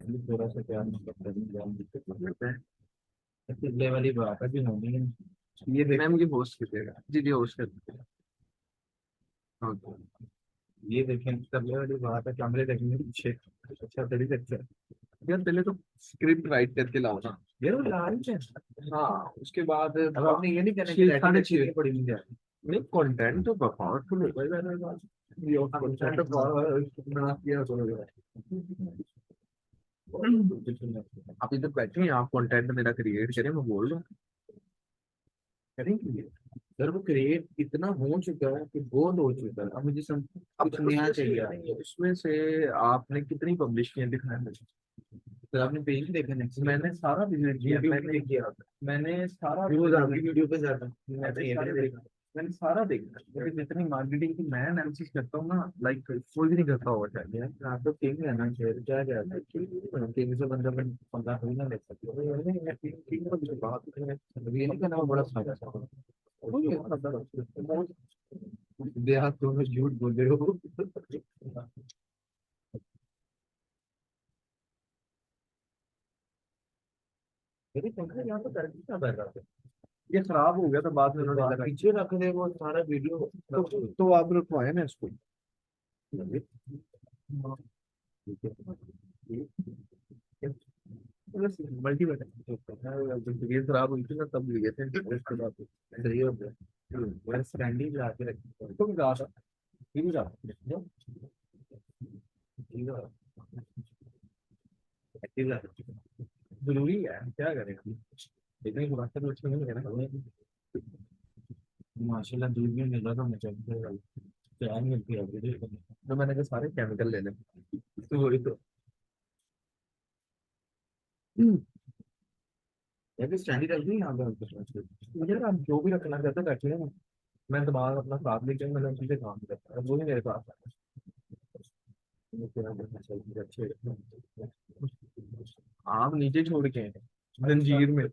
अभी थोड़ा सा क्या मतलब करने जान दिक्कत हो जाता है। पिछले वाली बात है भी होनी है। ये मैं देखो, मुझे होस्ट कीजिएगा। जी जी, होस्ट कर दीजिएगा। हाँ। ये देखें, पिछले वाली बात है, कैमरे देखने पीछे अच्छा थोड़ी सकता है। यार पहले तो स्क्रिप्ट राइट करके लाओ ना। ये वो लाल है। हाँ, उसके बाद अब आपने ये नहीं कहना कि छः रेटिंग साढ़े अच्छी छः नहीं पड़ी मुझे। नहीं, कंटेंट तो पावरफुल होगा ही मेरे पास। ये कंटेंट कंटेंट बना किया करो। आप इधर बैठे हैं, आप कंटेंट मेरा क्रिएट करें, मैं बोल रहा हूँ। करेंगे। सर वो क्रिएट इतना हो चुका है कि बहुत हो चुका है, अब मुझे अब कुछ नया उसमें चाहिए। से उसमें से आपने कितनी पब्लिश किया दिखाया मुझे। सर आपने पेज भी देखा नेक्स्ट, मैंने सारा विजिट किया। यूट्यूब पे मैंने किया, मैंने सारा व्यूज आपकी वीडियो पे ज्यादा। मैंने सारा देखा। मैंने सारा देखा, क्योंकि जितनी मार्केटिंग की मैं एनालिसिस करता हूँ ना, लाइक कोई भी नहीं करता होगा शायद। यार आप तो किंग है ना, शेर क्या जाता है किंग से बंदा पंगा थोड़ी ना ले सकते। किंग को जो बात है, रियल का नाम बड़ा सादा सा है। वही है, देहात तुम झूठ बोल रहे हो। मेरी पंखा यहाँ पे करंट क्या बह रहा है। ये खराब हो गया था, बाद में उन्होंने लगा। पीछे रख दे वो सारा वीडियो। तो आप रखवाए ना इसको। मल्टी बटन ये खराब हुई थी ना, तब लिए थे उसके बाद। सही हो गया, बस स्टैंडी ला के रखी। तो भी कहा था। ये भी कहा जरूरी है, क्या करें। इतनी खुराक तो अच्छी नहीं है ना। माशाल्लाह दूध भी मिल रहा था मुझे, चाय मिलती है अभी। तो मैंने कहा सारे केमिकल ले लें। तो वही तो, ये भी स्टैंडी रख दी यहाँ पे। यार आप जो भी रखना चाहते रख लें। मैं दिमाग अपना साथ लेके मैंने उसी से काम करता है, वो ही मेरे पास अच्छे। है। आप नीचे छोड़ के हैं, जंजीर में।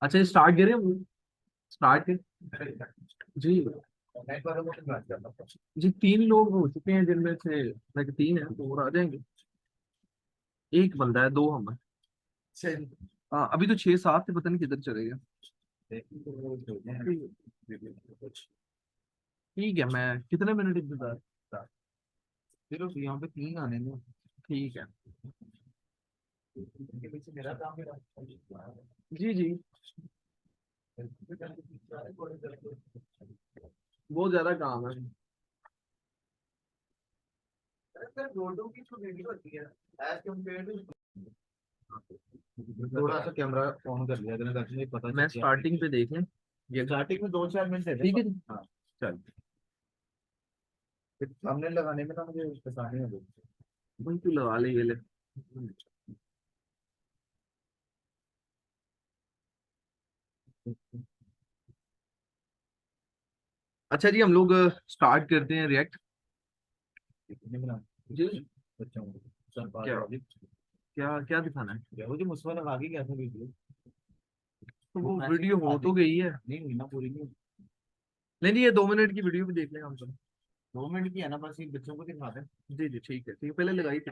अच्छा, स्टार्ट करें। स्टार्ट जी। जी, 3 लोग हो चुके हैं जिनमें से लाइक 3 है तो और आ जाएंगे। एक बंदा है, 2 हम हैं। हाँ, अभी तो 6 7 थे, पता नहीं किधर चले गए। ठीक है, मैं कितने मिनट इंतजार। सिर्फ यहाँ पे 3 आने में। ठीक है। इनके पीछे मेरा काम है। जी जी। बहुत ज्यादा काम है। रोडों की जो वीडियो होती है, एज कम्पेयर टू, थोड़ा सा कैमरा ऑन कर लिया मैंने ताकि मुझे पता मैं चल गया। स्टार्टिंग पे देखें। ये स्टार्टिंग में 2 4 मिनट है ठीक है। हाँ। चल। फिर सामने लगाने में ना मुझे परेशानी हो गई। वही तू लगा ले ये ले। अच्छा जी, हम लोग स्टार्ट करते हैं रिएक्ट। कितने बना जी। बच्चों को सर बात क्या वाली। क्या क्या दिखाना है। क्या वो जो मुझसे लगा के गया था वीडियो, तो वो वो मैसेज वीडियो दिखा हो दी। तो गई है। नहीं हुई ना पूरी, नहीं। नहीं नहीं, ये 2 मिनट की वीडियो भी देख लें हम सब। 2 मिनट की है ना, बस ये बच्चों को दिखा दे। जी जी, ठीक है ठीक है, पहले लगाई थी।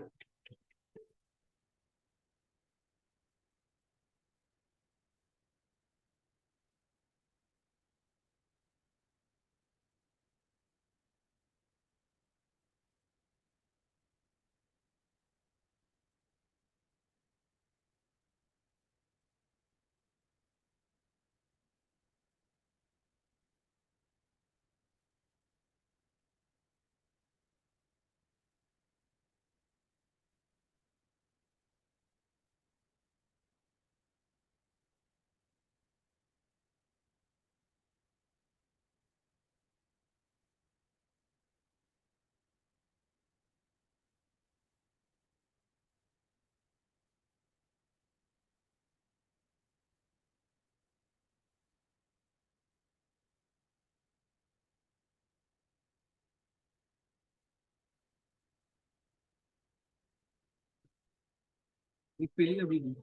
एक पीली अभी दी।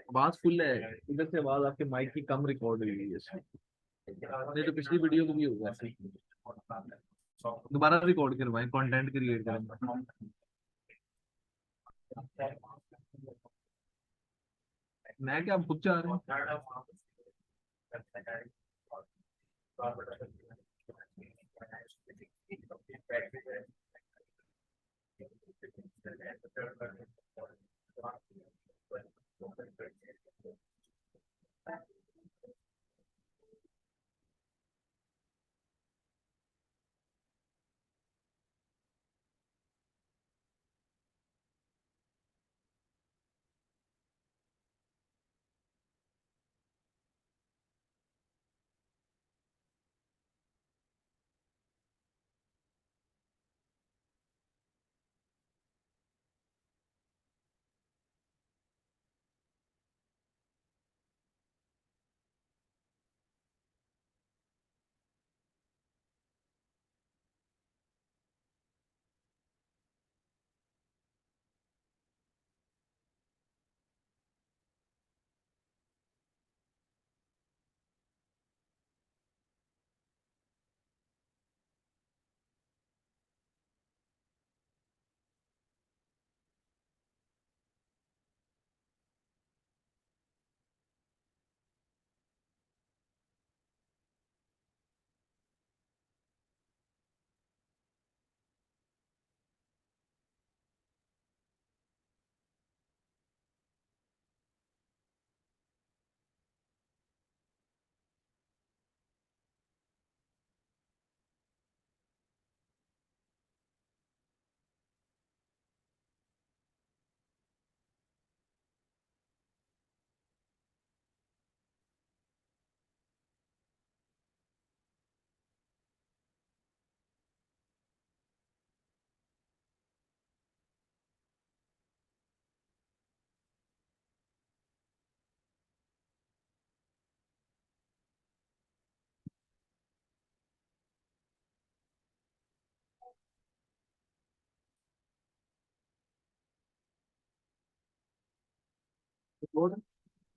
आवाज फुल है, इधर से आवाज आपके माइक की कम रिकॉर्ड हुई है इसमें। नहीं तो पिछली वीडियो को भी होगा ऐसे ही। दोबारा रिकॉर्ड करवाएं, कंटेंट क्रिएट करें। मैं क्या, आप खुद चाह रहे हैं?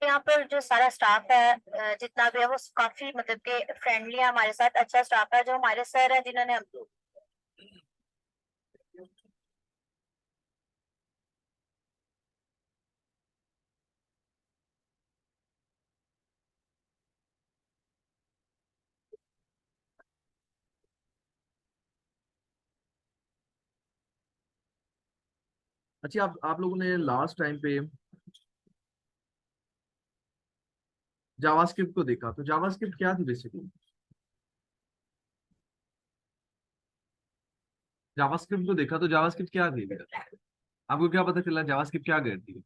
यहाँ पर जो सारा स्टाफ है, जितना भी है वो काफी मतलब कि फ्रेंडली है हमारे साथ। अच्छा स्टाफ है। जो हमारे सर है जिन्होंने हम अच्छा, आप लोगों ने लास्ट टाइम पे जावास्क्रिप्ट को देखा, तो जावास्क्रिप्ट क्या थी बेसिकली? जावास्क्रिप्ट को देखा तो जावास्क्रिप्ट क्या थी? आपको क्या पता चला जावास्क्रिप्ट क्या करती है?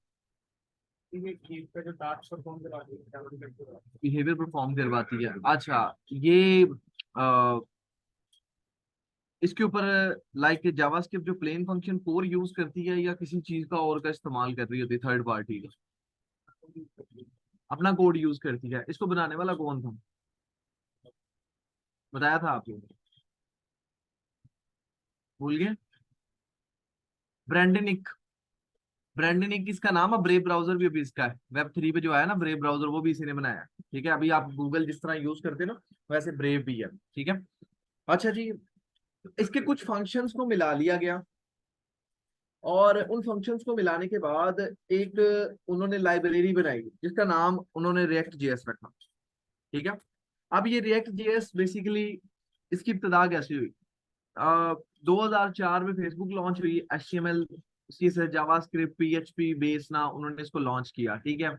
बिहेवियर परफॉर्म करवाती है। अच्छा, ये इसके ऊपर लाइक जावास्क्रिप्ट जो प्लेन फंक्शन कोर यूज करती है, या किसी चीज का और का इस्तेमाल कर रही होती है, थर्ड पार्टी का अपना कोड यूज करती है? इसको बनाने वाला कौन था, बताया था आप लोगों ने? भूल गए? ब्रैंडनिक। ब्रैंडनिक इसका नाम है। ब्रेव ब्राउजर भी अभी इसका है, वेब 3 पे जो आया ना ब्रेव ब्राउजर, वो भी इसी ने बनाया है। ठीक है, अभी आप गूगल जिस तरह यूज करते हो ना, वैसे ब्रेव भी है। ठीक है। अच्छा जी, इसके कुछ फंक्शंस को मिला लिया गया, और उन फंक्शंस को मिलाने के बाद एक उन्होंने लाइब्रेरी बनाई जिसका नाम उन्होंने रिएक्ट जेएस रखा। ठीक है। अब ये रिएक्ट जेएस बेसिकली, इसकी इब्तिदा कैसे हुई? 2004 में फेसबुक लॉन्च हुई, HTML CSS JavaScript PHP base ना उन्होंने इसको लॉन्च किया। ठीक है।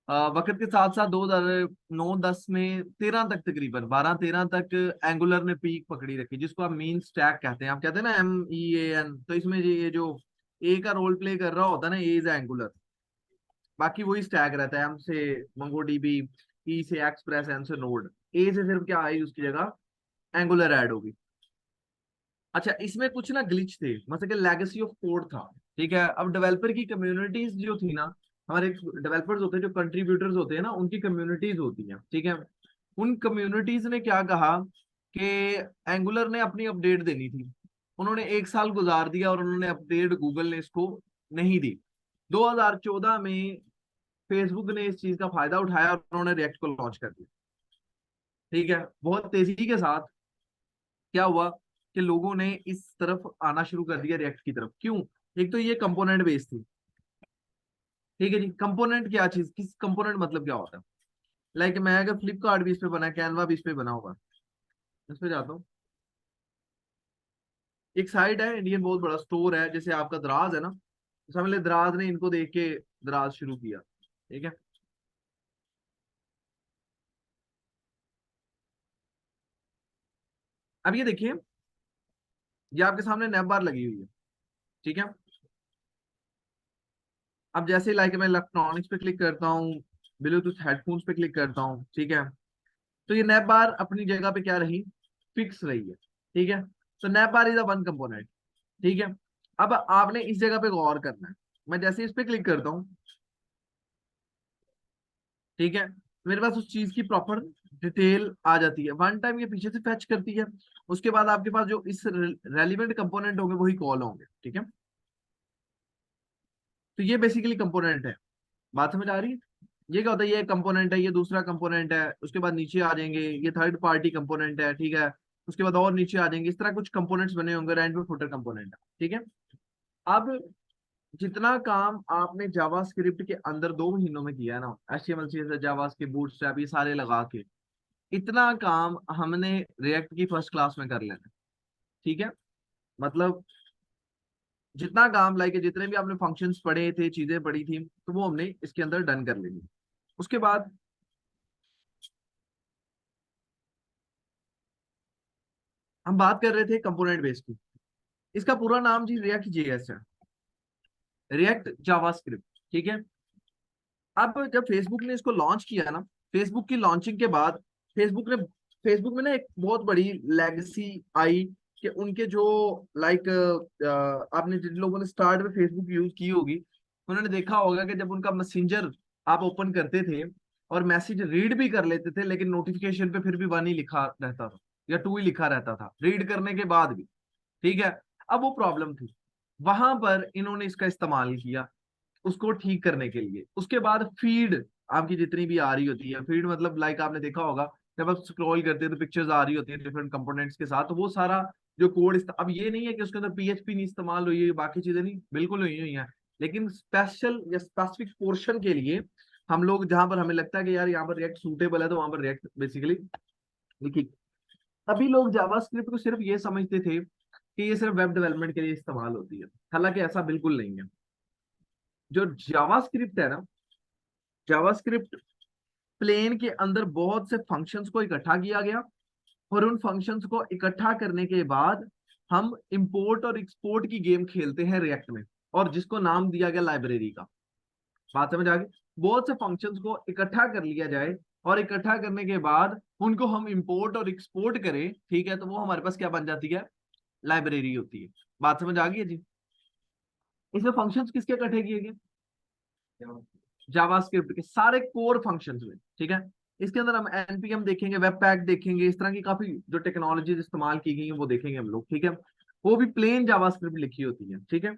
वक्त के साथ साथ 2009-10 में 13 तक, तकरीबन 12-13 तक एंगुलर ने पीक पकड़ी रखी, जिसको आप मीन स्टैक कहते हैं। आप कहते हैं ना MEAN, तो इसमें ये जो ए का रोल प्ले कर रहा होता है ना, ए इज एंगुलर, बाकी वही स्टैक रहता है, एम से मंगोडीबी, ई से एक्सप्रेस, एन से नोड, ए से सिर्फ क्या आई उसकी जगह एंगुलर ऐड होगी। अच्छा, इसमें कुछ ना ग्लिच थे, मतलब कि लेगेसी ऑफ कोड था, ठीक है। अब डेवलपर की कम्युनिटीज जो थी ना, हमारे डेवलपर्स होते हैं जो कंट्रीब्यूटर्स होते हैं ना, उनकी कम्युनिटीज होती हैं, ठीक है। उन कम्युनिटीज ने क्या कहा कि एंगुलर ने अपनी अपडेट देनी थी, उन्होंने 1 साल गुजार दिया और उन्होंने अपडेट, गूगल ने इसको नहीं दी। 2014 में फेसबुक ने इस चीज का फायदा उठाया और उन्होंने रिएक्ट को लॉन्च कर दिया, ठीक है। बहुत तेजी के साथ क्या हुआ कि लोगों ने इस तरफ आना शुरू कर दिया, रिएक्ट की तरफ। क्यों? एक तो ये कंपोनेंट बेस्ड थी, ठीक है जी। कंपोनेंट क्या चीज, किस कंपोनेंट मतलब क्या होता है? लाइक मैं अगर फ्लिपकार्ट भी इस पे बना है, कैनवा भी इस पे बना होगा, इस पे जाता हूँ, एक साइट है इंडियन, बहुत बड़ा स्टोर है, जैसे आपका दराज है ना, समझ ले दराज ने इनको देख के दराज शुरू किया, ठीक है। अब ये देखिए, ये आपके सामने नैप बार लगी हुई है, ठीक है। अब जैसे लाइक मैं इलेक्ट्रॉनिक्स पे क्लिक करता हूँ, ब्लूटूथ हेडफोन्स पे क्लिक करता हूँ, ठीक है, तो ये नैप बार अपनी जगह पे क्या रही, फिक्स रही है, ठीक है। तो nap bar is a one component, ठीक है। अब आपने इस जगह पे गौर करना है, मैं जैसे इस पे क्लिक करता हूँ, ठीक है, मेरे पास उस चीज की प्रॉपर डिटेल आ जाती है, वन टाइम ये पीछे से फैच करती है, उसके बाद आपके पास जो इस रेलिवेंट कंपोनेंट होंगे वही कॉल होंगे, ठीक है। तो ये बेसिकली कंपोनेंट है, बात समझ आ रही है? ये क्या होता है, ये कंपोनेंट है, ये दूसरा कंपोनेंट है, उसके बाद नीचे आ जाएंगे, ये थर्ड पार्टी कंपोनेंट है, ठीक है। उसके बाद और नीचे आ जाएंगे, इस तरह कुछ कंपोनेंट्स बने होंगे, एंड में फुटर कंपोनेंट है, ठीक है। अब जितना काम आपने जावास्क्रिप्ट के अंदर 2 महीनों में किया है ना, HTML CSS जावास्क्रिप्ट बूटस्ट्रैप ये सारे लगा के, इतना काम हमने रिएक्ट की फर्स्ट क्लास में कर लेना है, ठीक है। मतलब जितना काम लाइक जितने भी आपने फंक्शंस पढ़े थे, चीजें पढ़ी थी, तो वो हमने इसके अंदर डन कर लेनी। उसके बाद हम बात कर रहे थे कंपोनेंट बेस की, इसका पूरा नाम जी रिएक्ट जेएस है, रिएक्ट जावास्क्रिप्ट, ठीक है। अब जब फेसबुक ने इसको लॉन्च किया ना, फेसबुक की लॉन्चिंग के बाद फेसबुक में ना एक बहुत बड़ी लेगेसी आई कि उनके जो लाइक आपने जिन लोगों ने स्टार्ट में फेसबुक यूज की होगी, उन्होंने देखा होगा कि जब उनका मैसेंजर आप ओपन करते थे और मैसेज रीड भी कर लेते थे, लेकिन नोटिफिकेशन पे फिर भी 1 ही लिखा रहता था या 2 ही लिखा रहता था रीड करने के बाद भी, ठीक है। अब वो प्रॉब्लम थी, वहां पर इन्होंने इसका इस्तेमाल किया उसको ठीक करने के लिए। उसके बाद फीड आपकी जितनी भी आ रही होती है, फीड मतलब लाइक आपने देखा होगा जब आप स्क्रॉल करते हैं तो पिक्चर्स आ रही होती है डिफरेंट कंपोनेंट्स के साथ, तो वो सारा जो कोड, अब ये नहीं है कि उसके अंदर PHP नहीं इस्तेमाल हुई है, बाकी चीजें नहीं, बिल्कुल हुई हुई हैं, लेकिन स्पेशल या स्पेसिफिक पोर्शन के लिए हम लोग जहां पर हमें लगता है कि यार यहाँ पर रिएक्ट सूटेबल है, तो वहां पर रिएक्ट बेसिकली लिखी। अभी लोग जावास्क्रिप्ट को सिर्फ ये समझते थे कि ये सिर्फ वेब डेवलपमेंट के लिए इस्तेमाल होती है, हालांकि ऐसा बिल्कुल नहीं है। जो जावास्क्रिप्ट है ना, जावास्क्रिप्ट प्लेन के अंदर बहुत से फंक्शंस को इकट्ठा किया गया, और उन फंक्शंस को इकट्ठा करने के बाद हम इंपोर्ट और एक्सपोर्ट की गेम खेलते हैं रिएक्ट में, और जिसको नाम दिया गया लाइब्रेरी का। बात समझ आ गई? बहुत से फंक्शंस को इकट्ठा कर लिया जाए, और इकट्ठा करने के बाद उनको हम इंपोर्ट और एक्सपोर्ट करें, ठीक है, तो वो हमारे पास क्या बन जाती है, लाइब्रेरी होती है। बात समझ आ गई है जी? इसमें फंक्शंस किसके इकट्ठे किए गए, जावास्क्रिप्ट के सारे कोर फंक्शंस में, ठीक है। इसके अंदर हम npm देखेंगे, वेब पैक देखेंगे, इस तरह की काफी जो टेक्नोलॉजीज इस्तेमाल की गई हैं वो देखेंगे हम लोग, ठीक है। वो भी प्लेन जावास्क्रिप्ट लिखी होती है, ठीक है।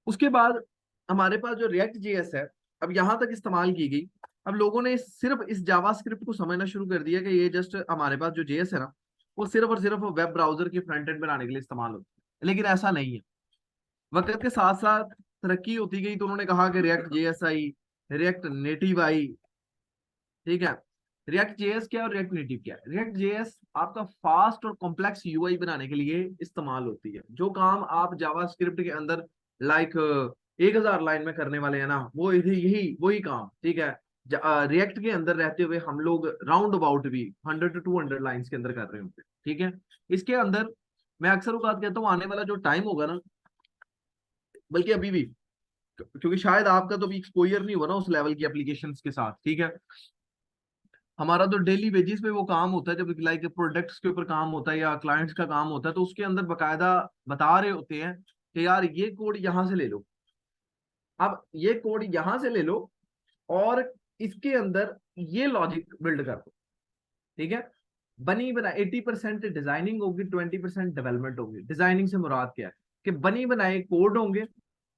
उसके बाद हमारे पास जो रिएक्ट जेएस है, अब यहां तक इस्तेमाल की गई। अब लोगों ने सिर्फ इस जावास्क्रिप्ट को समझना शुरू कर दिया कि ये जस्ट हमारे पास जो जेएस है ना, वो सिर्फ और सिर्फ वेब ब्राउजर की फ्रंट एंड बनाने के लिए इस्तेमाल होती है, लेकिन ऐसा नहीं है। वक्त के साथ साथ तरक्की होती गई, तो उन्होंने कहा कि रिएक्ट जेएस आई, रिएक्ट नेटिव आई, ठीक है। रिएक्ट जेएस क्या और रिएक्ट नेटिव क्या है? रिएक्ट जेएस आपका फास्ट और कॉम्प्लेक्स यूआई बनाने के लिए इस्तेमाल होती है। जो काम आप जावास्क्रिप्ट के अंदर लाइक 1,000 लाइन में करने वाले हैं ना, वो यही यही वही काम, ठीक है, रिएक्ट के अंदर रहते हुए हम लोग राउंड अबाउट भी 100 to 200 लाइन्स के अंदर कर रहे होते हैं, ठीक है। इसके अंदर मैं अक्सर बात कहता हूँ, आने वाला जो टाइम होगा ना, बल्कि अभी भी, क्योंकि शायद आपका तो भी एक्सपोजर नहीं हुआ ना उस लेवल की एप्लीकेशंस के साथ, ठीक है। हमारा तो डेली बेसिस पे वो काम होता है, जब लाइक प्रोडक्ट्स के ऊपर काम होता है या क्लाइंट्स का काम होता है, तो उसके अंदर बकायदा बता रहे होते हैं कि यार ये कोड यहाँ से ले लो, अब ये कोड यहाँ से ले लो और इसके अंदर ये लॉजिक बिल्ड कर दो, ठीक है। बनी बना 80% डिजाइनिंग होगी, 20% डेवलपमेंट होगी। डिजाइनिंग से मुराद क्या है कि बनी बनाए कोड होंगे,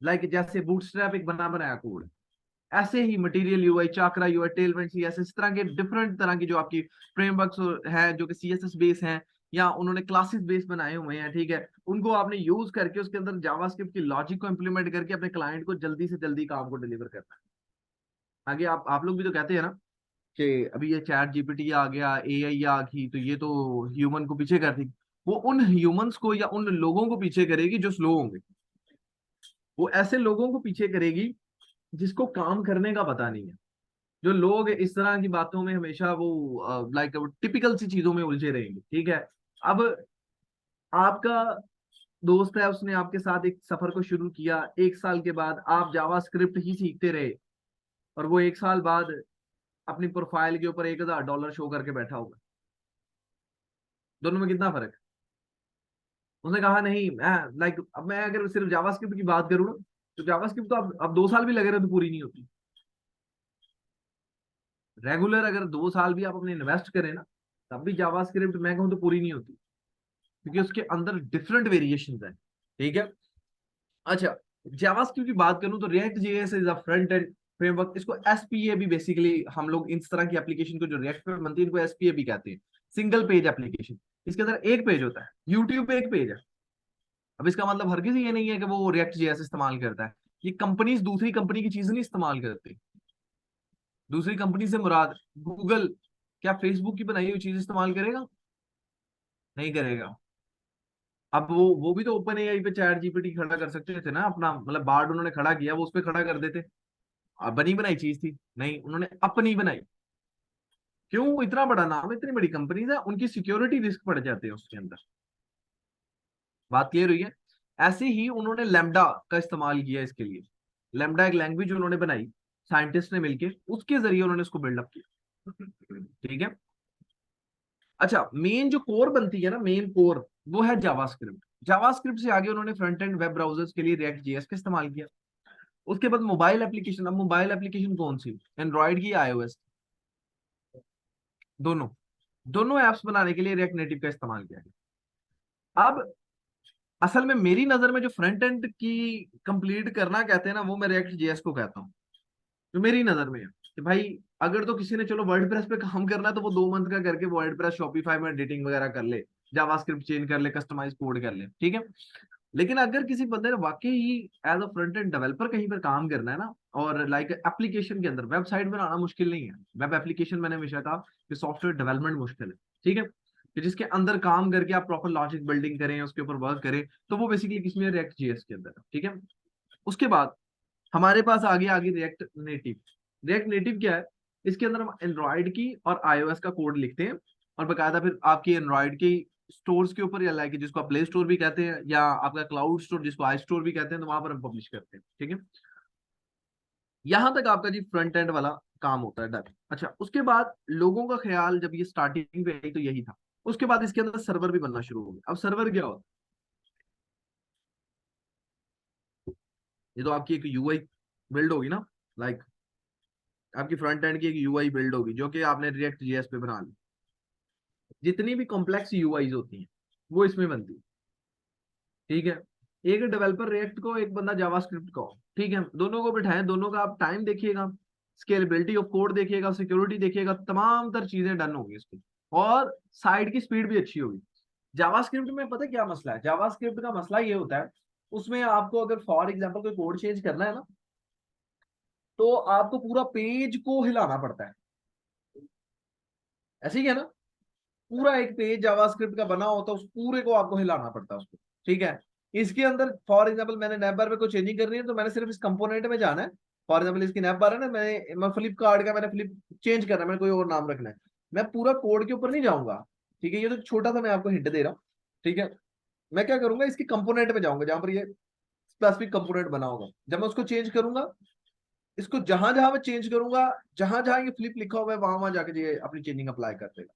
लाइक जैसे बूटस्ट्रैप एक बना बनाया कोड है, ऐसे ही मटेरियल यूआई, चाकरा यूआई, टेलविंड सीएसएस, इस तरह के डिफरेंट तरह की जो आपकी फ्रेमवर्क्स है जो कि सीएसएस बेस हैं या उन्होंने क्लासेस बेस बनाए हुए हैं, ठीक है, उनको आपने यूज करके उसके अंदर जावास्क्रिप्ट की लॉजिक को इंप्लीमेंट करके अपने क्लाइंट को जल्दी से जल्दी काम को डिलीवर करना है। आगे आप लोग भी तो कहते हैं ना कि अभी ये चैट जीपीटी आ गया, एआई आ गई, तो ये तो ह्यूमन को पीछे कर दी। वो उन ह्यूमंस को या उन लोगों को पीछे करेगी जो स्लो होंगे, वो ऐसे लोगों को पीछे करेगी जिसको काम करने का पता नहीं है। जो लोग इस तरह की बातों में हमेशा वो लाइक टिपिकल सी चीजों में उलझे रहेंगे, ठीक है। अब आपका दोस्त है, उसने आपके साथ एक सफर को शुरू किया, 1 साल के बाद आप जावास्क्रिप्ट ही सीखते रहे और वो 1 साल बाद अपनी प्रोफाइल के ऊपर $1000 शो करके बैठा होगा। दोनों में कितना फर्क है? उसने कहा नहीं, मैं लाइक अब मैं अगर सिर्फ जावास्क्रिप्ट की बात करूँ ना, तो जावास्क्रिप्ट तो अब 2 साल भी लगे रहे तो पूरी नहीं होती। रेगुलर अगर 2 साल भी आप अपने इन्वेस्ट करें ना, तब भी जावास्क्रिप्ट मैं कहूँ तो पूरी नहीं होती, क्योंकि उसके अंदर डिफरेंट वेरिएशंस हैं, ठीक है। अच्छा, जावास्क्रिप्ट की बात करूं तो react JS is a front and framework. इसको एसपीए भी बेसिकली हम लोग इस तरह की एप्लीकेशन को जो रिएक्ट पे बनती है इनको एसपीए भी कहते हैं, सिंगल पेज एप्लीकेशन। इसके अंदर एक पेज होता है, यूट्यूब पे एक पेज है। अब इसका मतलब हर किसी ये नहीं है कि वो रिएक्ट जेएस इस्तेमाल करता है। ये कंपनीज दूसरी कंपनी की चीज नहीं इस्तेमाल करती। दूसरी कंपनी से मुराद गूगल क्या फेसबुक की बनाई हुई चीज इस्तेमाल करेगा? नहीं करेगा। अब वो भी तो ओपन एआई पे चैट जीपीटी खड़ा कर सकते थे ना अपना, मतलब बार्ड उन्होंने खड़ा किया, वो उस पर खड़ा कर देते। बनी बनाई चीज थी, नहीं, उन्होंने अपनी बनाई। क्यों? इतना बड़ा नाम, इतनी बड़ी कंपनीज है, उनकी सिक्योरिटी रिस्क पड़ जाते हैं उसके अंदर। बात क्लियर हुई है? ऐसे ही उन्होंने लैम्डा का इस्तेमाल किया इसके लिए। लैम्डा एक लैंग्वेज उन्होंने बनाई साइंटिस्ट ने मिलके, उसके जरिए उन्होंने उसको बिल्डअप किया, ठीक है। अच्छा, मेन जो कोर बनती है ना, मेन कोर, वो है जावास्क्रिप्ट। जावास्क्रिप्ट से आगे उन्होंने फ्रंट एंड वेब ब्राउजर्स के लिए रिएक्ट जेएस का इस्तेमाल किया। उसके बाद मोबाइल एप्लीकेशन। अब मोबाइल एप्लीकेशन कौन सी, एंड्रॉइड की आईओएस? दोनों। दोनों एप्स बनाने के लिए रिएक्ट नेटिव का इस्तेमाल किया गया। अब असल में मेरी नजर में जो फ्रंट एंड की कंप्लीट करना कहते हैं ना, वो मैं रिएक्ट जेएस को कहता हूँ। जो मेरी नजर में है कि भाई अगर तो किसी ने चलो वर्डप्रेस पे काम करना है तो वो 2 मंथ का करके वर्डप्रेस शॉपिफाई में एडिटिंग वगैरह कर ले, जावास्क्रिप्ट चेंज कर ले, कस्टमाइज कोड कर ले, ठीक है। लेकिन अगर किसी बंदे ने वाकई ही as a front end developer कहीं पर काम करना है ना, और लाइक एप्लीकेशन के अंदर वेबसाइट बनाना मुश्किल नहीं है। वेब एप्लीकेशन मैंने हमेशा कहा कि सॉफ्टवेयर डेवलपमेंट मुश्किल है, ठीक है, कि जिसके अंदर काम करके आप प्रॉपर लॉजिक बिल्डिंग करें, उसके ऊपर वर्क करें, तो वो बेसिकली किसमें, रिएक्ट जेएस के अंदर है, ठीक है। उसके बाद हमारे पास आगे आगे रिएक्ट नेटिव। रिएक्ट नेटिव क्या है? इसके अंदर हम एंड्रॉइड की और आईओएस का कोड लिखते हैं और बकायदा फिर आपकी एंड्रॉइड की स्टोर्स के ऊपर, या लाइक जिसको आप प्ले स्टोर भी कहते हैं या आपका क्लाउड स्टोर जिसको आई स्टोर भी कहते हैं, तो वहां पर हम पब्लिश करते हैं, ठीक है। यहां तक आपका जी फ्रंट एंड वाला काम होता है, डन। अच्छा, उसके बाद लोगों का ख्याल जब ये स्टार्टिंग पे आई तो यही था। उसके बाद इसके अंदर सर्वर भी बनना शुरू हो गया। अब सर्वर क्या होता है? ये तो आपकी एक यूआई बिल्ड होगी ना, लाइक आपकी फ्रंट एंड की एक यूआई बिल्ड होगी जो कि आपने रिएक्ट जेएस पे बना ली। जितनी भी कॉम्प्लेक्स यूआईज होती हैं वो इसमें बनती है, ठीक है। एक डेवलपर रिएक्ट को, एक बंदा जावास्क्रिप्ट को, ठीक है, दोनों को बिठाएं, दोनों का आप टाइम देखिएगा, स्केलेबिलिटी ऑफ कोड देखिएगा, सिक्योरिटी देखिएगा, तमाम तर चीजें डन होंगी इसकी, और साइड की स्पीड भी अच्छी होगी। जावास्क्रिप्ट में पता है क्या मसला है? जावास्क्रिप्ट का मसला ये होता है, उसमें आपको अगर फॉर एग्जाम्पल कोई कोड चेंज करना है ना, तो आपको पूरा पेज को हिलाना पड़ता है, ऐसे ही है ना। पूरा एक पेज जावास्क्रिप्ट का बना होता है, उस पूरे को आपको हिलाना पड़ता है उसको, ठीक है। इसके अंदर फॉर एग्जांपल मैंने नैप बार में कोई चेंजिंग करनी है तो मैंने सिर्फ इस कंपोनेंट में जाना है। फॉर एग्जांपल इसकी नैप बार है ना, मैं फ्लिपकार्ट का, मैंने फ्लिप चेंज करना है, मैंने कोई और नाम रखना है, मैं पूरा कोड के ऊपर नहीं जाऊंगा, ठीक है। ये तो छोटा सा मैं आपको हिंट दे रहा हूँ, ठीक है। मैं क्या करूंगा, इसकी कंपोनेंट में जाऊंगा जहां पर ये स्पेसिफिक कंपोनेंट बना होगा। जब मैं उसको चेंज करूंगा, इसको जहां जहां मैं चेंज करूंगा, जहां जहां ये फ्लिप लिखा हुआ है वहां वहां जाके ये अपनी चेंजिंग अप्लाई कर देगा।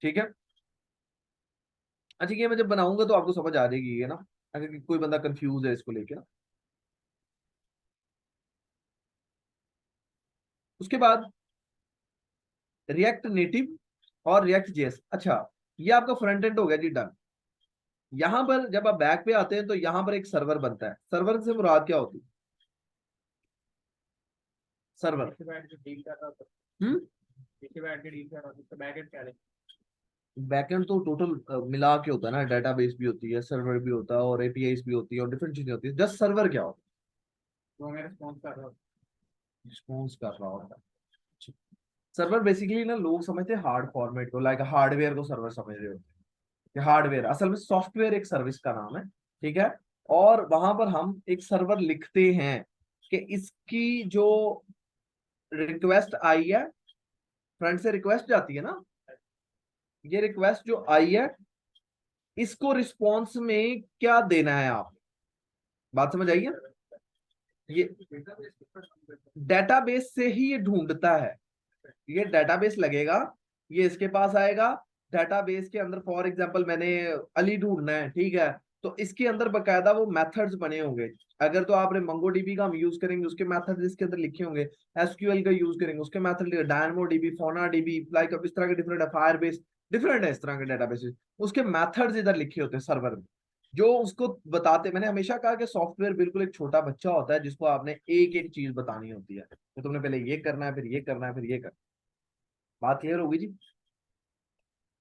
ठीक है। अच्छा, ये मैं जब बनाऊंगा तो आपको समझ आ जाएगी ये ना, अगर कोई बंदा कंफ्यूज है इसको लेके ना। उसके बाद रिएक्ट नेटिव और रिएक्ट जेएस। अच्छा, ये आपका फ्रंट एंड हो गया जी, डन। यहां पर जब आप बैक पे आते हैं तो यहां पर एक सर्वर बनता है। सर्वर से मुराद क्या होती है? सर्वर, हम्म, बैकएंड तो टोटल मिला के होता है ना, डेटाबेस भी होती है, सर्वर भी होता है, और एपीआईज भी होती है, और डिफरेंट चीजें होती है। जस्ट सर्वर क्या होता है? रिस्पॉन्स कर रहा होता है। सर्वर बेसिकली ना लोग समझते हैं हार्ड फॉर्मेट को, लाइक हार्डवेयर को सर्वर समझ रहे होते हैं। हार्डवेयर असल में सॉफ्टवेयर एक सर्विस का नाम है। ठीक है। और वहां पर हम एक सर्वर लिखते हैं कि इसकी जो रिक्वेस्ट आई है, फ्रंट से रिक्वेस्ट जाती है ना, ये रिक्वेस्ट जो आई है, इसको रिस्पॉन्स में क्या देना है आप, बात समझ आई है? ये डेटाबेस से ही ये ढूंढता है। ये डेटाबेस लगेगा, ये इसके पास आएगा। डेटाबेस के अंदर फॉर एग्जांपल मैंने अली ढूंढना है, ठीक है, तो इसके अंदर बकायदा वो मेथड्स बने होंगे। अगर तो आपने मंगोडीबी का हम यूज करेंगे, उसके मेथड्स इसके अंदर लिखे होंगे। एसक्यूएल का यूज करेंगे, उसके मेथड, डायनामो डीबी, फोना डीबी, लाइक इस तरह के डिफरेंट है, फायरबेस, डिफरेंट है इस तरह के डेटाबेसेस, उसके मेथड्स इधर लिखे होते हैं सर्वर में, जो उसको बताते। मैंने हमेशा कहा कि सॉफ्टवेयर बिल्कुल एक छोटा बच्चा होता है जिसको आपने एक एक चीज बतानी होती है, तो तुमने पहले ये करना है, फिर ये करना है, फिर ये करना है। बात क्लियर होगी जी?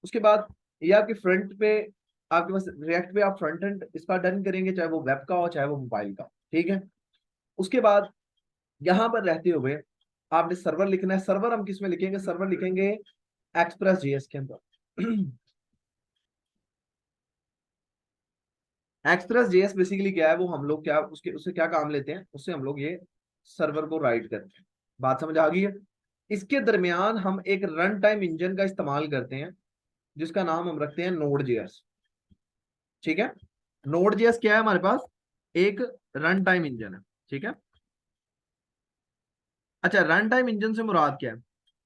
उसके बाद ये आपके फ्रंट पे, आपके पास रिएक्ट पे आप फ्रंट एंड इसका डन करेंगे, चाहे वो वेब का हो चाहे वो मोबाइल का। ठीक है। उसके बाद यहां पर रहते हुए आपने सर्वर लिखना है। सर्वर हम किस में लिखेंगे? सर्वर लिखेंगे एक्सप्रेस जेएस के अंदर। एक्सप्रेस जेएस बेसिकली क्या है, वो हम लोग क्या उसके उससे क्या काम लेते हैं, उससे हम लोग ये सर्वर को राइट करते हैं। बात समझ आ गई है? इसके दरमियान हम एक रन टाइम इंजन का इस्तेमाल करते हैं, जिसका नाम हम रखते हैं नोड जेएस। ठीक है। नोड जेएस क्या है हमारे पास? एक रन टाइम इंजन है। ठीक है। अच्छा, रन टाइम इंजन से मुराद क्या है?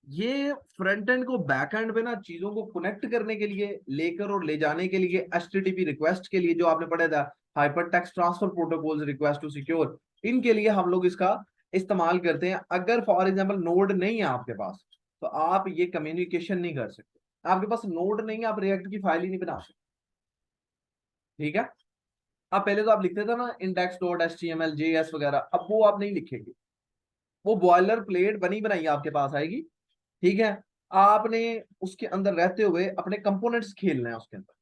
ये फ्रंट एंड को बैक एंड पे ना चीजों को कनेक्ट करने के लिए, लेकर और ले जाने के लिए, एचटीटीपी रिक्वेस्ट के लिए, जो आपने पढ़ा था hyper text transfer protocols, request to secure, इनके लिए हम लोग इसका इस्तेमाल करते हैं। अगर फॉर एग्जांपल नोड नहीं है आपके पास, तो आप ये कम्युनिकेशन नहीं कर सकते। आपके पास नोड नहीं है, आप रिएक्ट की फाइल ही नहीं बना सकते। ठीक है। अब पहले तो आप लिखते थे ना इंडेक्स डॉट एचटीएमएल जेएस वगैरह, अब वो आप नहीं लिखेंगे। वो बॉयलर प्लेट बनी बनाई आपके पास आएगी। ठीक है। आपने उसके अंदर रहते हुए अपने कंपोनेंट्स खेलना है उसके अंदर।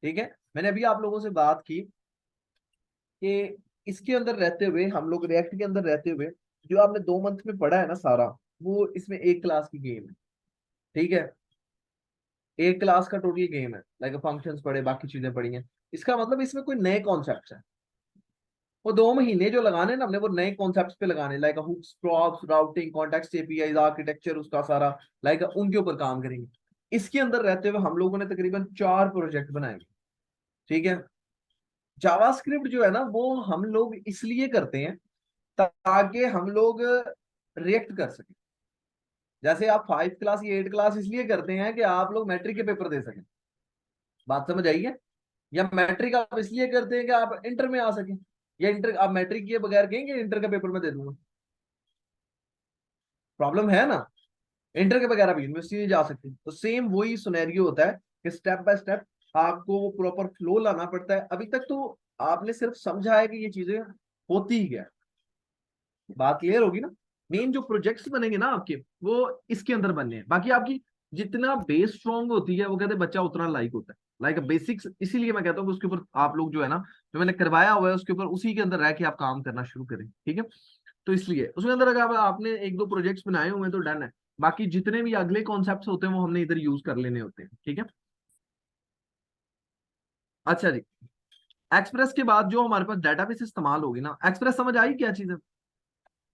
ठीक है। मैंने अभी आप लोगों से बात की कि इसके अंदर रहते हुए, हम लोग रिएक्ट के अंदर रहते हुए, जो आपने 2 मंथ में पढ़ा है ना सारा, वो इसमें एक क्लास की गेम है। ठीक है। एक क्लास का टोटल गेम है, लाइक फंक्शंस पढ़े, बाकी चीजें पढ़ी हैं। इसका मतलब इसमें कोई नए कॉन्सेप्ट है। वो 2 महीने जो लगाने ना हमने, वो नए कॉन्सेप्ट्स पे लगाने, like hooks, props, routing, context API, architecture, उसका सारा लाइक उनके ऊपर काम करेंगे। इसके अंदर रहते हुए हम लोगों ने तकरीबन 4 प्रोजेक्ट बनाएंगे। ठीक है। जावास्क्रिप्ट जो है ना, वो हम लोग इसलिए करते हैं ताकि हम लोग रिएक्ट कर सकें। जैसे आप 5 क्लास या 8 क्लास इसलिए करते हैं कि आप लोग मैट्रिक के पेपर दे सकें। बात समझ आई है? या मैट्रिक आप इसलिए करते हैं कि आप इंटर में आ सकें, या इंटर आप मैट्रिक किए बगैर कहेंगे इंटर का पेपर में दे दूंगा? प्रॉब्लम है ना। इंटर के बगैर आप यूनिवर्सिटी नहीं जा सकते। तो सेम वही सिनेरियो होता है कि स्टेप बाय स्टेप आपको वो प्रॉपर फ्लो लाना पड़ता है। अभी तक तो आपने सिर्फ समझा है कि ये चीजें होती ही क्या है। बात क्लियर होगी ना? मेन जो प्रोजेक्ट्स बनेंगे ना आपके, वो इसके अंदर बनने हैं। बाकी आपकी जितना बेस स्ट्रांग होती है, वो कहते हैं बच्चा उतना लाइक होता है, लाइक बेसिक्स। इसीलिए मैं कहता हूँ कि उसके ऊपर आप लोग जो है ना, जो मैंने करवाया हुआ है उसके ऊपर, उसी के अंदर रह के आप काम करना शुरू करें। ठीक है। तो इसलिए उसके अंदर अगर आपने 1-2 प्रोजेक्ट्स बनाए हुए हैं तो डन है। बाकी जितने भी अगले कॉन्सेप्ट्स होते हैं वो हमने इधर यूज कर लेने होते हैं। ठीक है। अच्छा जी, एक्सप्रेस के बाद जो हमारे पास डेटाबेस इस्तेमाल होगी ना, एक्सप्रेस समझ आई क्या चीज है?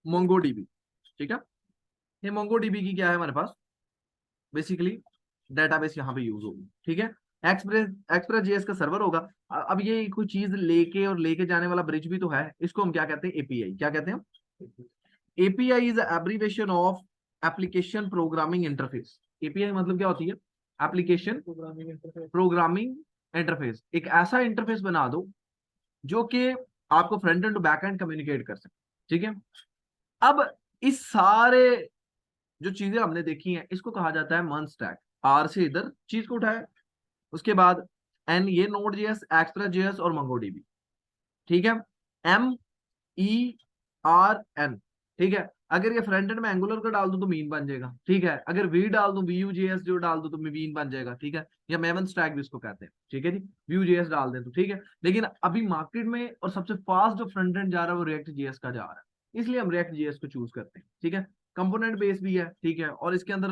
मोंगोडीबी। ठीक है। ये मोंगोडीबी की क्या है हमारे पास, बेसिकली डेटाबेस यहाँ पे यूज होगी। ठीक है। एक्सप्रेस एक्सप्रेस जेएस का सर्वर होगा। अब ये कोई चीज लेके और लेके जाने वाला ब्रिज भी तो है, इसको हम क्या कहते हैं, एपीआई। क्या कहते हैं? API is abbreviation of application programming interface. API मतलब क्या होती है? Application programming interface. एक ऐसा इंटरफेस बना दो जो कि आपको front end to back end communicate कर सके, ठीक है। अब इस सारे जो चीजें हमने देखी हैं इसको कहा जाता है मर्ज स्टैक। आर से इधर चीज को उठाया, उसके बाद एन ये नोड जेएस, एक्स्ट्रा जेएस और मंगोडीबी, ठीक है। एम ई आर एन, ठीक है। अगर ये फ्रंट एंड में एंगुलर का डाल दूं तो मीन बन जाएगा, ठीक है। अगर वी डाल दूं, वी यू जेएस जो डाल दूं तो मीन बन जाएगा, ठीक है। या मेवन स्टैक भी इसको कहते हैं, ठीक है जी। व्यू जेएस डाल दें तो ठीक है। लेकिन अभी मार्केट में और सबसे फास्ट जो फ्रंट एंड जा रहा है वो रिएक्ट जेएस का जा रहा है, इसलिए हम रिएक्ट जेएस को चूज करते हैं, ठीक है। कंपोनेंट बेस भी है, ठीक है। और इसके अंदर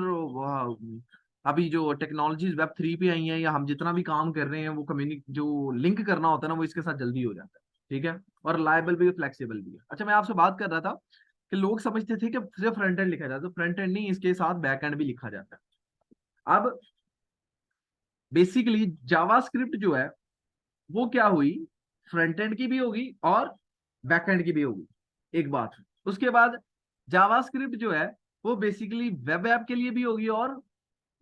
अभी जो टेक्नोलॉजीज वेब 3 पे आई हैं, या हम जितना भी काम कर रहे हैं वो कम्युनिक जो लिंक करना होता है ना वो इसके साथ जल्दी हो जाता है, ठीक है। और रिलायबल भी, फ्लेक्सिबल भी है। अच्छा, मैं आपसे बात कर रहा था कि लोग समझते थे कि सिर्फ फ्रंट एंड लिखा जाता है, फ्रंट एंड नहीं, इसके साथ बैक एंड भी लिखा जाता है। अब बेसिकली जावास्क्रिप्ट जो है वो क्या हुई, फ्रंट एंड की भी होगी और बैक एंड की भी होगी, एक बात। उसके बाद जावास्क्रिप्ट जो है वो बेसिकली वेब ऐप के लिए भी होगी और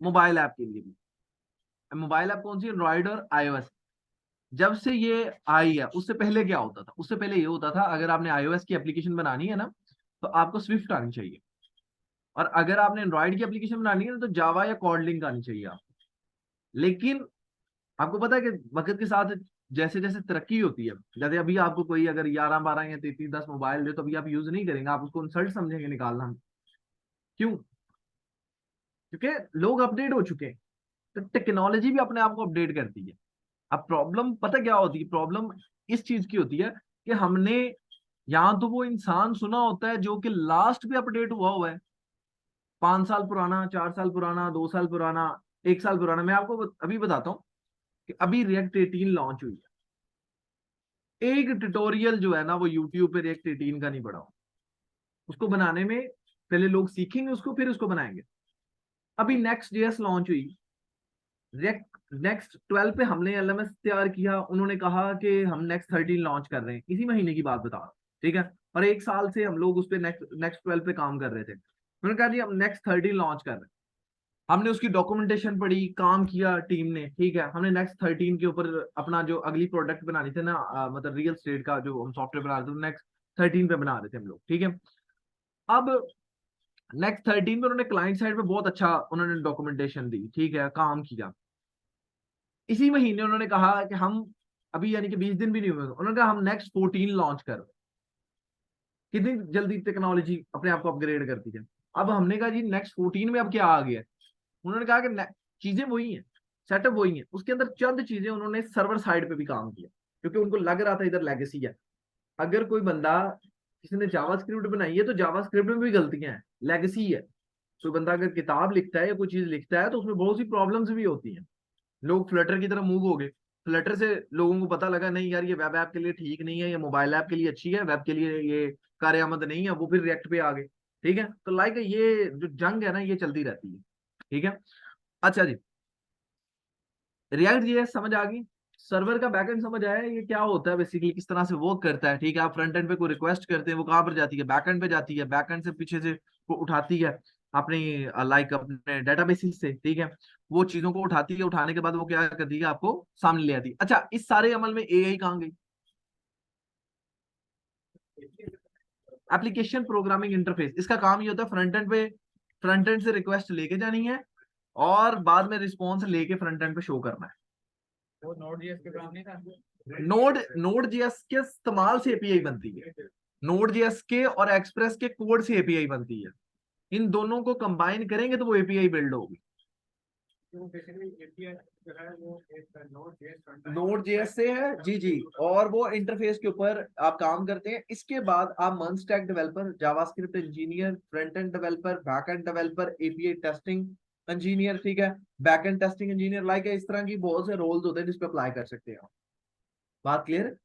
मोबाइल ऐप के लिए भी। मोबाइल ऐप कौन सी? एंड्रॉइड और आईओएस। जब से ये आई है, उससे पहले क्या होता था? उससे पहले ये होता था, अगर आपने आईओएस की एप्लीकेशन बनानी है ना तो आपको स्विफ्ट आनी चाहिए, और अगर आपने एंड्रॉइड की एप्लीकेशन बनानी है ना तो जावा या कॉर्डलिंक आनी चाहिए आपको। लेकिन आपको पता है कि वक्त के साथ जैसे जैसे तरक्की होती है, जैसे अभी आपको कोई अगर 11 12 या 33 10 मोबाइल दे तो अभी आप यूज नहीं करेंगे, आप उसको इंसल्ट समझेंगे निकालना। क्यों? क्योंकि लोग अपडेट हो चुके हैं, तो टेक्नोलॉजी भी अपने आप को अपडेट करती है। अब प्रॉब्लम पता क्या होती है? प्रॉब्लम इस चीज की होती है कि हमने यहाँ तो वो इंसान सुना होता है जो कि लास्ट पे अपडेट हुआ है, 5 साल पुराना, 4 साल पुराना, 2 साल पुराना, 1 साल पुराना। मैं आपको अभी बताता हूँ कि अभी रिएक्ट 18 लॉन्च हुई है। एक ट्यूटोरियल जो है ना वो यूट्यूब पे रिएक्ट 18 का नहीं पड़ा, उसको बनाने में पहले लोग सीखेंगे उसको, फिर उसको बनाएंगे। अभी नेक्स्ट जेएस लॉन्च हुई, रिएक्ट नेक्स्ट 12 पे हमने एलएमएस तैयार किया, उन्होंने कहा कि हम नेक्स्ट 13 लॉन्च कर रहे हैं, इसी महीने की बात बता रहा हूँ, ठीक है। और 1 साल से हम लोग उस पर नेक्स्ट नेक्स्ट 12 पे काम कर रहे थे। उन्होंने कहा जी हम नेक्स्ट 13 लॉन्च कर रहे हैं। हमने उसकी डॉक्यूमेंटेशन पढ़ी, काम किया टीम ने, ठीक है। हमने नेक्स्ट 13 के ऊपर अपना जो अगली प्रोडक्ट बनानी थी ना, मतलब रियल स्टेट का जो हम सॉफ्टवेयर बना रहे थे, नेक्स्ट 13 पे बना रहे थे हम लोग, ठीक है। अब नेक्स्ट 13 पे उन्होंने क्लाइंट साइड पे बहुत अच्छा उन्होंने डॉक्यूमेंटेशन दी, ठीक है, काम किया। इसी महीने उन्होंने कहा कि हम अभी यानी कि 20 दिन भी नहीं हुए, उन्होंने कहा हम नेक्स्ट 14 लॉन्च कर। कितनी जल्दी टेक्नोलॉजी अपने आप को अपग्रेड करती है। अब हमने कहा जी नेक्स्ट 14 में अब क्या आ गया? उन्होंने कहा कि चीजें वही हैं, सेटअप वही है, उसके अंदर चंद चीजें उन्होंने सर्वर साइड पे भी काम किया, क्योंकि उनको लग रहा था इधर लेगेसी है। अगर कोई बंदा, किसी ने जावास्क्रिप्ट बनाई है तो जावास्क्रिप्ट में भी गलतियां हैं, लेगेसी है। कोई बंदा अगर किताब लिखता है या कोई चीज लिखता है तो उसमें बहुत सी प्रॉब्लम्स भी होती हैं। लोग फ्लटर की तरफ मूव हो गए, फ्लटर से लोगों को पता लगा नहीं यार ये वेब ऐप के लिए ठीक नहीं है, ये मोबाइल ऐप के लिए अच्छी है, वेब के लिए ये कार्यामद नहीं है, वो फिर रिएक्ट पे आ गए, ठीक है। तो लाइक ये जो जंग है ना ये चलती रहती है, ठीक है। अच्छा जी, रिएक्ट ये समझ आ गई, सर्वर का बैकएंड समझ आया, ये क्या होता है बेसिकली, किस तरह से वर्क करता है, ठीक है। आप फ्रंट एंड पे कोई रिक्वेस्ट करते हैं वो कहाँ पर जाती है? बैकएंड पे जाती है, बैकएंड से पीछे से वो उठाती है अपनी लाइक अपने डेटाबेसिस से, ठीक है। वो चीजों को उठाती है, उठाने के बाद वो क्या करती है, आपको सामने ले आती है। अच्छा, इस सारे अमल में एआई कहाँ गई? एप्लीकेशन प्रोग्रामिंग इंटरफेस, इसका काम ये होता है फ्रंट एंड पे, फ्रंट एंड से रिक्वेस्ट लेके जानी है और बाद में रिस्पॉन्स लेके फ्रंट एंड पे शो करना है। वो नोड जेएस के काम नहीं था। नोड जेएस के इस्तेमाल से एपीआई बनती है, नोड जेएस के और एक्सप्रेस के कोड से एपीआई बनती है। इन दोनों को कंबाइन करेंगे तो वो एपीआई बिल्ड होगी। वो बेसिकली एपीआई जो है वो एक नोड जेएस नोड जेएस से है जी जी, और वो इंटरफेस के ऊपर आप काम करते हैं। इसके बाद आप MERN stack developer, JavaScript engineer, front end developer, back end developer, API testing engineer, ठीक है, back end testing engineer, like इस तरह की बहुत से रोल्स होते हैं जिसपे अप्लाई कर सकते हैं। बात क्लियर है?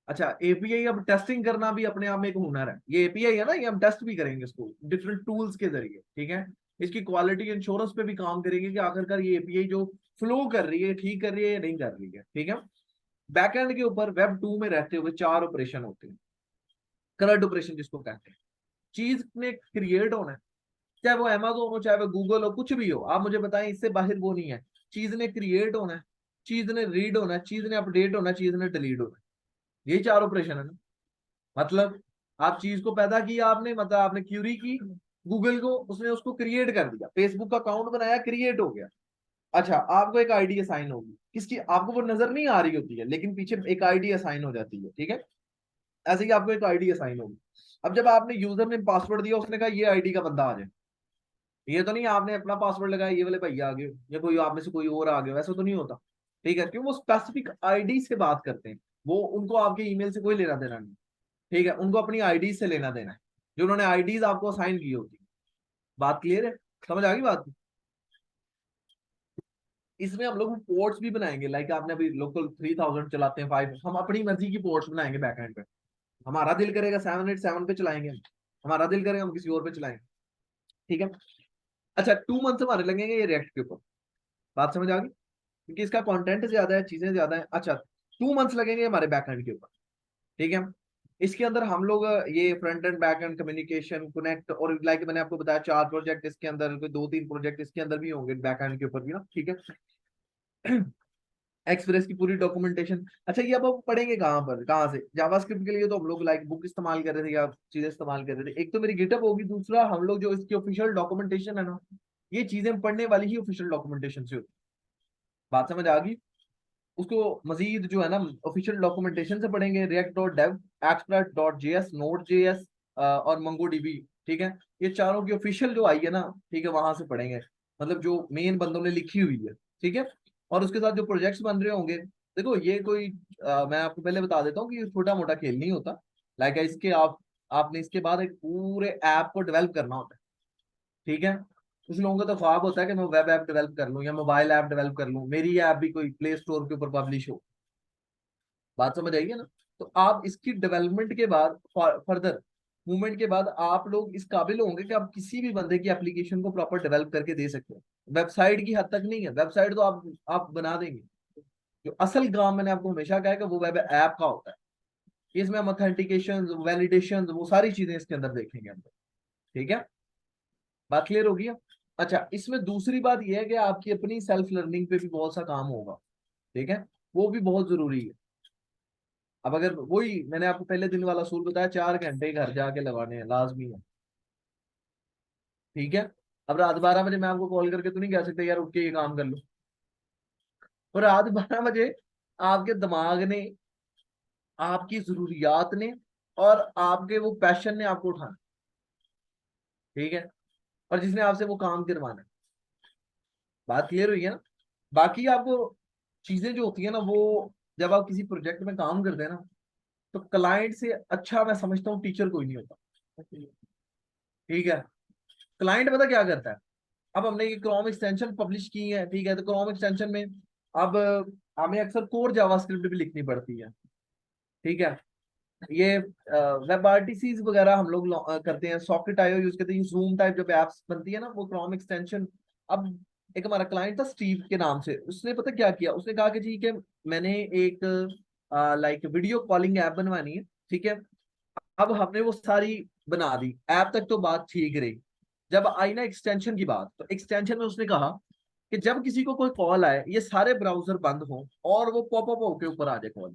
अच्छा, एपीआई अब टेस्टिंग करना भी अपने आप में एक हुनर है। ये एपीआई है ना, ये हम टेस्ट भी करेंगे इसको डिफरेंट टूल्स के जरिए, ठीक है। इसकी क्वालिटी इंश्योरेंस पे भी काम करेंगे कि आखिरकार ये एपीआई जो फ्लो कर रही है ठीक कर रही है या नहीं कर रही है, ठीक है। बैकएंड के ऊपर वेब 2 में रहते हुए 4 ऑपरेशन होते हैं, करंट ऑपरेशन जिसको कहते हैं। चीज ने क्रिएट होना है, चाहे वो अमेजोन हो चाहे वो गूगल हो, कुछ भी हो, आप मुझे बताएं, इससे बाहर वो नहीं है। चीज ने क्रिएट होना है, चीज ने रीड होना है, चीज ने अपडेट होना है, चीज ने डिलीट होना है। ये 4 ऑपरेशन है ना। मतलब आप चीज को पैदा किया आपने, मतलब आपने क्यूरी की गूगल को, उसने उसको क्रिएट कर दिया, फेसबुक का अकाउंट बनाया, क्रिएट हो गया। अच्छा, आपको एक आईडी असाइन होगी, किसकी, आपको वो नजर नहीं आ रही होती है, लेकिन पीछे एक आईडी असाइन हो जाती है, ठीक है। ऐसे ही आपको एक आईडी असाइन होगी। अब जब आपने यूजर ने पासवर्ड दिया, उसने कहा ये आईडी का बंदा आ जाए, ये तो नहीं आपने अपना पासवर्ड लगाया ये वाले भैया आ गए या कोई आप में से कोई और आ गया, वैसा तो नहीं होता, ठीक है। क्यों, वो स्पेसिफिक आईडी से बात करते हैं, वो उनको आपके ईमेल से कोई लेना देना नहीं, ठीक है। उनको अपनी आईडी से लेना देना है, जो उन्होंने आईडीज आपको असाइन की होती है। बात क्लियर है, समझ आ गई बात। इसमें हम लोग पोर्ट्स भी बनाएंगे, लाइक आपने अभी लोकल 3000 चलाते हैं 5, हम अपनी मर्जी की पोर्ट्स बनाएंगे बैकएंड पे। हमारा दिल करेगा 787 पे चलाएंगे, हमारा दिल करेगा हम किसी और पे चलाएंगे, ठीक है। अच्छा, 2 मंथ हमारे लगेंगे ये रिएक्ट के ऊपर, बात समझ आ गई, क्योंकि इसका कंटेंट ज्यादा है, चीजें ज्यादा है। अच्छा, 2 मंथ्स लगेंगे हमारे बैकएंड के ऊपर, ठीक है। इसके अंदर हम लोग ये front end back and communication connect, और लाइक मैंने आपको बताया 4 प्रोजेक्ट इसके अंदर, कोई 2-3 प्रोजेक्ट इसके अंदर भी होंगे बैक एंड के ऊपर भी ना, ठीक है। एक्सप्रेस की पूरी डॉक्यूमेंटेशन। अच्छा, ये अब हम पढ़ेंगे कहाँ पर, कहाँ से, जावास्क्रिप्ट के लिए तो हम लोग लाइक बुक इस्तेमाल कर रहे थे या चीजें इस्तेमाल कर रहे थे। एक तो मेरी गिटअप होगी, दूसरा हम लोग जो इसकी ऑफिशियल डॉक्यूमेंटेशन है ना, ये चीजें पढ़ने वाली ही ऑफिशियल डॉक्यूमेंटेशन से होती है। बात समझ आ गई। उसको मजीद जो है ना ऑफिशियल डॉक्यूमेंटेशन से पढ़ेंगे, react.dev, express.js, node.js और mongodb, ठीक है। ये चारों की ऑफिशियल जो आई है ना, ठीक है, वहां से पढ़ेंगे, मतलब जो मेन बंदों ने लिखी हुई है, ठीक है। और उसके साथ जो प्रोजेक्ट्स बन रहे होंगे, देखो ये कोई मैं आपको पहले बता देता हूँ कि छोटा मोटा खेल नहीं होता। लाइक इसके आपने इसके बाद एक पूरे ऐप को डेवलप करना होता है, ठीक है। कुछ लोगों का तो ख्वाब होता है कि मैं वेब ऐप डेवलप कर लूँ या मोबाइल ऐप डेवलप कर लूँ, मेरी ऐप भी कोई प्ले स्टोर के ऊपर पब्लिश हो। बात समझ आइए ना। तो आप इसकी डेवलपमेंट के बाद, फर्दर मूवमेंट के बाद, आप लोग इस काबिल होंगे कि आप किसी भी बंदे की एप्लीकेशन को प्रॉपर डेवलप करके दे सकते हो। वेबसाइट की हद तक नहीं है, वेबसाइट तो आप बना देंगे। जो असल काम मैंने आपको हमेशा कहा है कि वो वेब ऐप का होता है, इसमें हम ऑथेंटिकेशन, वैलिडेशन, वो सारी चीजें इसके अंदर देखेंगे हम लोग, ठीक है। बात क्लियर होगी। अच्छा, इसमें दूसरी बात यह है कि आपकी अपनी सेल्फ लर्निंग पे भी बहुत सा काम होगा, ठीक है, वो भी बहुत जरूरी है। अब अगर वही मैंने आपको पहले दिन वाला सूल बताया, 4 घंटे घर जाके लगाने हैं, लाजमी है, ठीक है। अब रात 12 बजे मैं आपको कॉल करके तो नहीं कह सकता यार उठ के ये काम कर लो, और रात 12 बजे आपके दिमाग ने, आपकी जरूरियात ने और आपके वो पैशन ने आपको उठाना, ठीक है, और जिसने आपसे वो काम करवाना है। बात क्लियर हुई है ना। बाकी आपको चीजें जो होती है ना, वो जब आप किसी प्रोजेक्ट में काम करते हैं ना, तो क्लाइंट से अच्छा मैं समझता हूँ टीचर कोई नहीं होता, ठीक है। क्लाइंट पता क्या करता है, अब हमने ये क्रोम एक्सटेंशन पब्लिश की है, ठीक है, तो क्रोम एक्सटेंशन में अब हमें अक्सर कोर जावास्क्रिप्ट भी लिखनी पड़ती है, ठीक है। ये वेब आरटीसीज वगैरह हम लोग करते हैं, सॉकेट आईओ यूज करते हैं, जूम टाइप जब एप्स बनती है ना, वो क्रोम एक्सटेंशन। अब एक हमारा क्लाइंट था स्टीव के नाम से, उसने पता क्या किया, उसने कहा कि ठीक है, मैंने एक लाइक वीडियो कॉलिंग ऐप बनवानी है, ठीक है। अब हमने वो सारी बना दी, ऐप तक तो बात ठीक रही। जब आई ना एक्सटेंशन की बात, तो एक्सटेंशन में उसने कहा कि जब किसी को कोई कॉल आए, ये सारे ब्राउजर बंद हो और वो पॉपअप होके ऊपर आ जाए कॉल,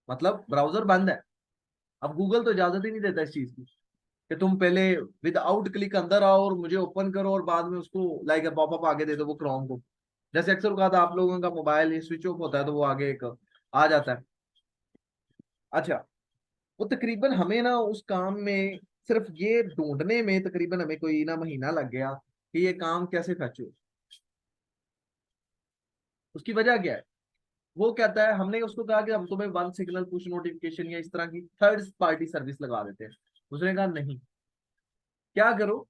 मतलब ब्राउजर बंद है। अब गूगल तो इजाजत ही नहीं देता इस चीज की कि तुम पहले विदाउट क्लिक अंदर आओ और मुझे ओपन करो और बाद में उसको लाइक पॉपअप आगे दे दो वो क्रोम को। जैसे अक्सर कहा था, आप लोगों का मोबाइल स्विच ऑफ होता है तो वो आगे एक आ जाता है। अच्छा, वो तकरीबन हमें ना उस काम में, सिर्फ ये ढूंढने में तकरीबन हमें कोई ना महीना लग गया कि ये काम कैसे फैचो। उसकी वजह क्या है, वो कहता है, हमने उसको कहा कि हम तुम्हें वन सिग्नल पुश नोटिफिकेशन या इस तरह की थर्ड पार्टी सर्विस लगा देते हैं। उसने कहा नहीं, क्या करो,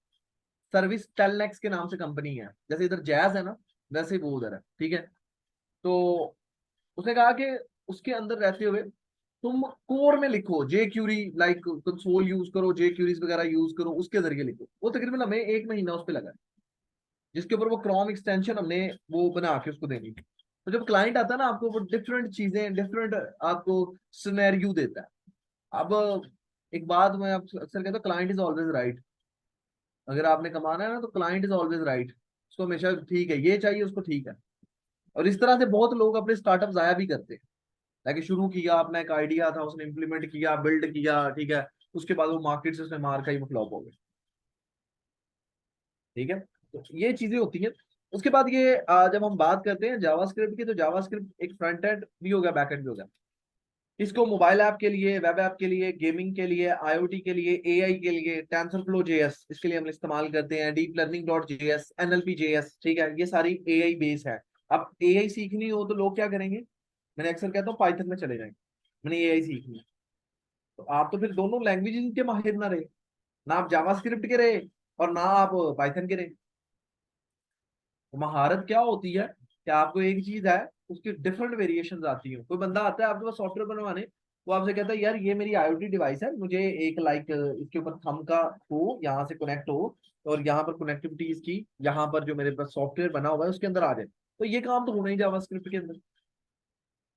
सर्विस टेलनेक्स के नाम से कंपनी है, जैसे इधर जैज है ना, वैसे ही वो उधर है, ठीक है। तो उसने कहा कि उसके अंदर रहते हुए तुम कोर में लिखो जे क्यूरी, लाइक कंसोल यूज करो, जे क्यूरीज वगैरह यूज करो, उसके जरिए लिखो। वो तकरीबन हमें 1 महीना उस पर लगा, जिसके ऊपर वो क्रोम एक्सटेंशन हमने वो बना के उसको देनी थी। तो जब क्लाइंट आता है ना, आपको वो डिफरेंट चीजें, डिफरेंट आपको सिनेरियो देता है। अब एक बात मैं आप अक्सर कहता हूँ, क्लाइंट इज ऑलवेज राइट। अगर आपने कमाना है ना, तो क्लाइंट इज ऑलवेज राइट। उसको हमेशा ठीक है, ये चाहिए उसको, ठीक है। और इस तरह से बहुत लोग अपने स्टार्टअप जाया भी करते हैं। ताकि शुरू किया, अपना एक आइडिया था, उसने इम्प्लीमेंट किया, बिल्ड किया, ठीक है, उसके बाद वो मार्केट से उसने मार खाई, वो फ्लॉप हो गए। ठीक है, तो ये चीजें होती हैं। उसके बाद ये जब हम बात करते हैं जावास्क्रिप्ट की, तो जावास्क्रिप्ट एक फ्रंट एंड भी हो गया, बैक एंड भी हो गया। इसको मोबाइल ऐप के लिए, वेब ऐप के लिए, गेमिंग के लिए, आईओटी के लिए, एआई के लिए, टेंसरफ्लो जेएस इसके लिए हम इस्तेमाल करते हैं, deep learning dot JS, NLP JS, ठीक है, ये सारी एआई बेस है। अब एआई सीखनी हो तो लोग क्या करेंगे, मैंने अक्सर कहता हूँ पाइथन में चले जाएंगे, मैंने एआई सीखनी है। तो आप तो फिर दोनों लैंग्वेज के माहिर ना रहे, ना आप जावास्क्रिप्ट के रहे और ना आप पाइथन के रहे। तो महारत क्या होती है कि आपको एक चीज है, उसकी डिफरेंट वेरिएशंस आती हैं। कोई बंदा आता है आपके पास सॉफ्टवेयर बनवाने, वो आपसे कहता है यार ये मेरी आईओटी डिवाइस है, मुझे एक लाइक इसके ऊपर थंब का हो, यहाँ से कनेक्ट हो, और यहाँ पर कनेक्टिविटी इसकी, यहाँ पर जो मेरे पास सॉफ्टवेयर बना हुआ है उसके अंदर आ जाए। तो ये काम तो होना ही जावास्क्रिप्ट के अंदर,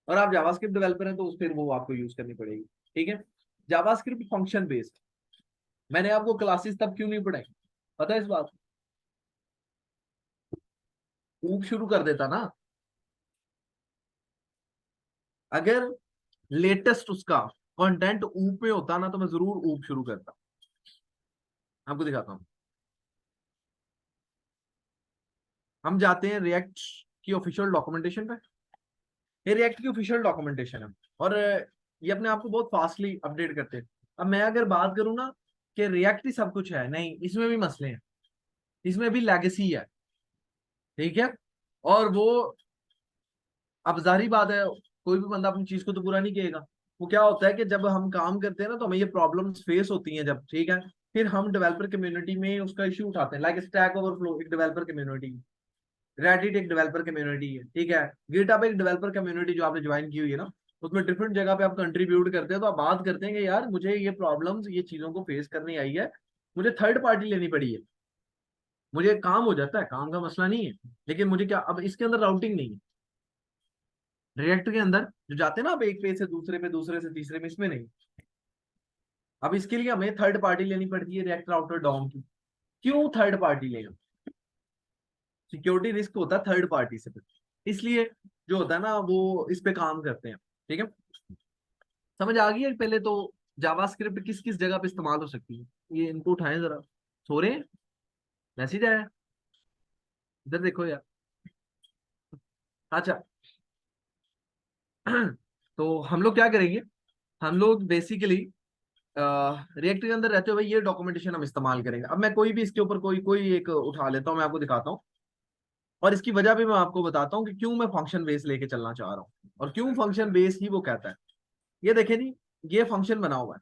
और आप जावास्क्रिप्ट डेवलपर हैं तो फिर वो आपको यूज करनी पड़ेगी। ठीक है, जावास्क्रिप्ट फंक्शन बेस्ड। मैंने आपको क्लासेस तब क्यों नहीं पढ़ाई, पता है इस बात? ऊप शुरू कर देता ना, अगर लेटेस्ट उसका कंटेंट ऊप में होता ना, तो मैं जरूर ऊप शुरू करता। आपको दिखाता हूँ, हम जाते हैं रिएक्ट की ऑफिशियल डॉक्यूमेंटेशन पे। ये रिएक्ट की ऑफिशियल डॉक्यूमेंटेशन है, और ये अपने आप को बहुत फास्टली अपडेट करते हैं। अब मैं अगर बात करूँ ना कि रिएक्ट ही सब कुछ है, नहीं, इसमें भी मसले हैं, इसमें भी लेगेसी है। ठीक है, और वो, अब जाहिर बात है, कोई भी बंदा अपनी चीज को तो पूरा नहीं कहेगा। वो क्या होता है कि जब हम काम करते हैं ना, तो हमें ये प्रॉब्लम्स फेस होती हैं जब, ठीक है, फिर हम डेवलपर कम्युनिटी में उसका इश्यू उठाते हैं। लाइक स्टैक ओवरफ्लो एक डेवलपर कम्युनिटी, रेडिट एक डेवलपर कम्युनिटी है, ठीक है, गिटहब एक डेवलपर कम्युनिटी जो आपने ज्वाइन की हुई है ना, उसमें डिफरेंट जगह पे आप कंट्रीब्यूट करते हैं। तो आप बात करते हैं कि यार मुझे ये प्रॉब्लम्स, ये चीजों को फेस करनी आई है, मुझे थर्ड पार्टी लेनी पड़ी है, मुझे काम हो जाता है, काम का मसला नहीं है, लेकिन मुझे क्या, अब इसके अंदर राउटिंग नहीं है। रिएक्ट के अंदर जो जाते हैं ना, आप एक पेज से दूसरे पे, दूसरे से तीसरे में, इसमें नहीं। अब इसके लिए हमें थर्ड पार्टी लेनी पड़ती है, रिएक्ट राउटर डॉम की। क्यों थर्ड पार्टी लेगा? सिक्योरिटी रिस्क होता है थर्ड पार्टी से, इसलिए जो होता है ना, वो इस पे काम करते हैं। ठीक है, समझ आ गई है? पहले तो जावास्क्रिप्ट किस किस जगह पे इस्तेमाल हो सकती है, ये इनको उठाएं जरा। सो रहे हैं? मैसेज आया, इधर देखो यार। अच्छा, तो हम लोग क्या करेंगे, हम लोग बेसिकली रिएक्ट के अंदर रहते हुए ये डॉक्यूमेंटेशन हम इस्तेमाल करेंगे। अब मैं कोई भी इसके ऊपर कोई कोई एक उठा लेता हूँ, मैं आपको दिखाता हूँ, और इसकी वजह भी मैं आपको बताता हूँ कि क्यों मैं फंक्शन बेस लेके चलना चाह रहा हूँ, और क्यों फंक्शन बेस ही वो कहता है। ये देखे नहीं, ये फंक्शन बना हुआ है,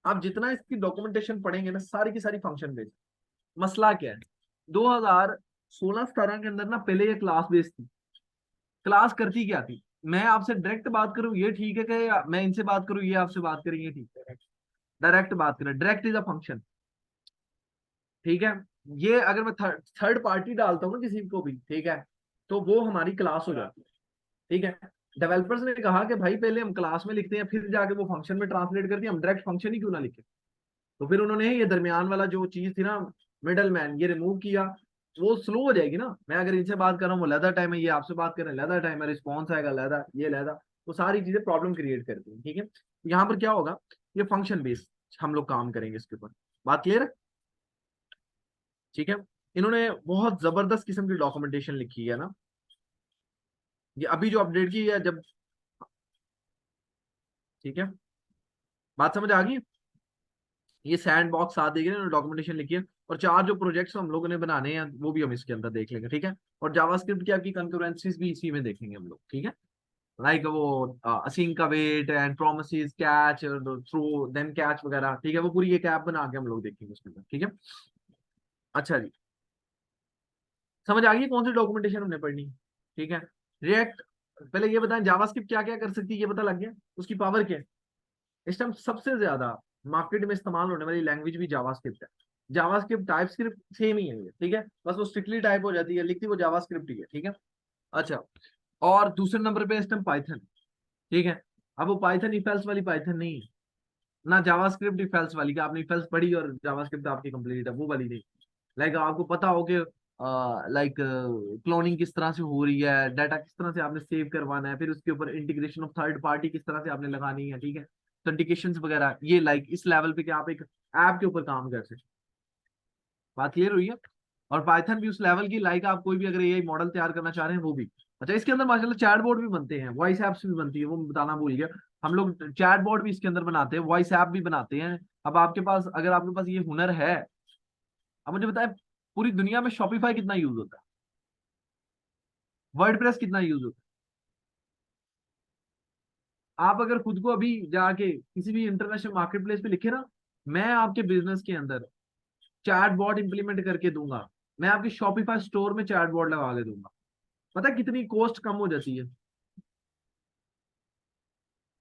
आप जितना इसकी डॉक्यूमेंटेशन पढ़ेंगे ना, सारी की सारी फंक्शन बेस। मसला क्या है, 2016-17 के अंदर ना, पहले ये क्लास बेस्ड थी। क्लास करती क्या थी, मैं आपसे डायरेक्ट बात करूं ये ठीक है, कि मैं इनसे बात करूं ये आपसे बात करेंगे, ठीक है, डायरेक्ट बात करें, डायरेक्ट इज अ फंक्शन। ठीक है, ये अगर मैं थर्ड पार्टी डालता हूँ ना किसी को भी, ठीक है, तो वो हमारी क्लास हो जाती है। ठीक है, डेवलपर्स ने कहा कि भाई पहले हम क्लास में लिखते हैं, फिर जाके वो फंक्शन में ट्रांसलेट करते हैं, हम डायरेक्ट फंक्शन ही क्यों ना लिखे। तो फिर उन्होंने ये दरमियान वाला जो चीज थी ना, मिडल मैन, ये रिमूव किया। वो स्लो हो जाएगी ना, मैं अगर इनसे बात कर रहा हूँ वो लैदा टाइम है, ये आपसे बात कर रहे हैं लैदा टाइम है, रिस्पॉन्स आएगा लैदा, ये लैदा, वो सारी चीजें प्रॉब्लम क्रिएट करती हैं। ठीक है, यहाँ पर क्या होगा, ये फंक्शन बेस्ड हम लोग काम करेंगे इसके ऊपर। बात क्लियर है? ठीक है, इन्होंने बहुत जबरदस्त किस्म की डॉक्यूमेंटेशन लिखी है ना, ये अभी जो अपडेट की है जब। ठीक है, बात समझ आ गई? ये सैंड बॉक्स साथ देख रहे हैं, डॉक्यूमेंटेशन लिखी है, और 4 जो प्रोजेक्ट्स हम लोगों ने बनाने हैं वो भी हम इसके अंदर देख लेंगे। ठीक है, और जावास्क्रिप्ट की आपकी कंकरेंसीज भी इसी में देखेंगे हम लोग। ठीक है, लाइक वो असिंक का wait and promises catch through then catch वगैरह, ठीक है, वो पूरी एक ऐप बना के हम लोग देखेंगे उसके अंदर। ठीक है, अच्छा जी, समझ आ गई कौन सी डॉक्यूमेंटेशन हमने पढ़नी? ठीक है, रिएक्ट, पहले ये बताएं जावास्क्रिप्ट क्या क्या कर सकती है, ये पता लग गया, उसकी पावर क्या है? इस टाइम सबसे ज्यादा मार्केट में इस्तेमाल होने वाली लैंग्वेज भी जावास्क्रिप्ट है। जावास्क्रिप्ट टाइपस्क्रिप्ट सेम ही है ये, ठीक है, बस वो स्ट्रिक्टली टाइप हो जाती है, लिखती वो जावास्क्रिप्ट ही है, ठीक है। अच्छा, और दूसरे नंबर पे इस टाइम पाइथन, ठीक है। अब वो पाइथन इफ एल्स वाली पाइथन नहीं है, ना जावास्क्रिप्ट इफ एल्स वाली, कि आपने इफ एल्स पढ़ी और जावास्क्रिप्ट आपकी कंप्लीट है, वो वाली नहीं। लाइक आपको पता हो कि लाइक क्लोनिंग किस तरह से हो रही है, डाटा किस तरह से आपने सेव करवाना है, फिर उसके ऊपर इंटीग्रेशन ऑफ थर्ड पार्टी किस तरह से आपने लगानी है, ठीक है, ऑथेंटिकेशंस वगैरह, ये लाइक इस लेवल पे कि आप एक ऐप के ऊपर काम कर सकते। बात क्लियर हुई है। और पाइथन भी उस लेवल की, लाइक आप कोई भी अगर एआई मॉडल तैयार करना चाह रहे हैं वो भी। अच्छा, इसके अंदर माशाल्लाह चैटबॉट भी बनते हैं, वॉइस एप्स भी बनती है, वो मैं बताना भूल गया। हम लोग चैटबॉट भी इसके अंदर बनाते हैं, वॉइस ऐप भी बनाते हैं। अब आपके पास, अगर आपके पास ये हुनर है, अब मुझे बताएं पूरी दुनिया में शॉपिफाई कितना यूज होता है, वर्डप्रेस कितना यूज होता है। आप अगर खुद को अभी जाके किसी भी इंटरनेशनल मार्केट प्लेस पे लिखे ना, मैं आपके बिजनेस के अंदर चैटबॉट इंप्लीमेंट करके दूंगा, मैं आपकी शॉपिफाई स्टोर में चैटबॉट लगा के दूंगा, पता है कितनी कॉस्ट कम हो जाती है।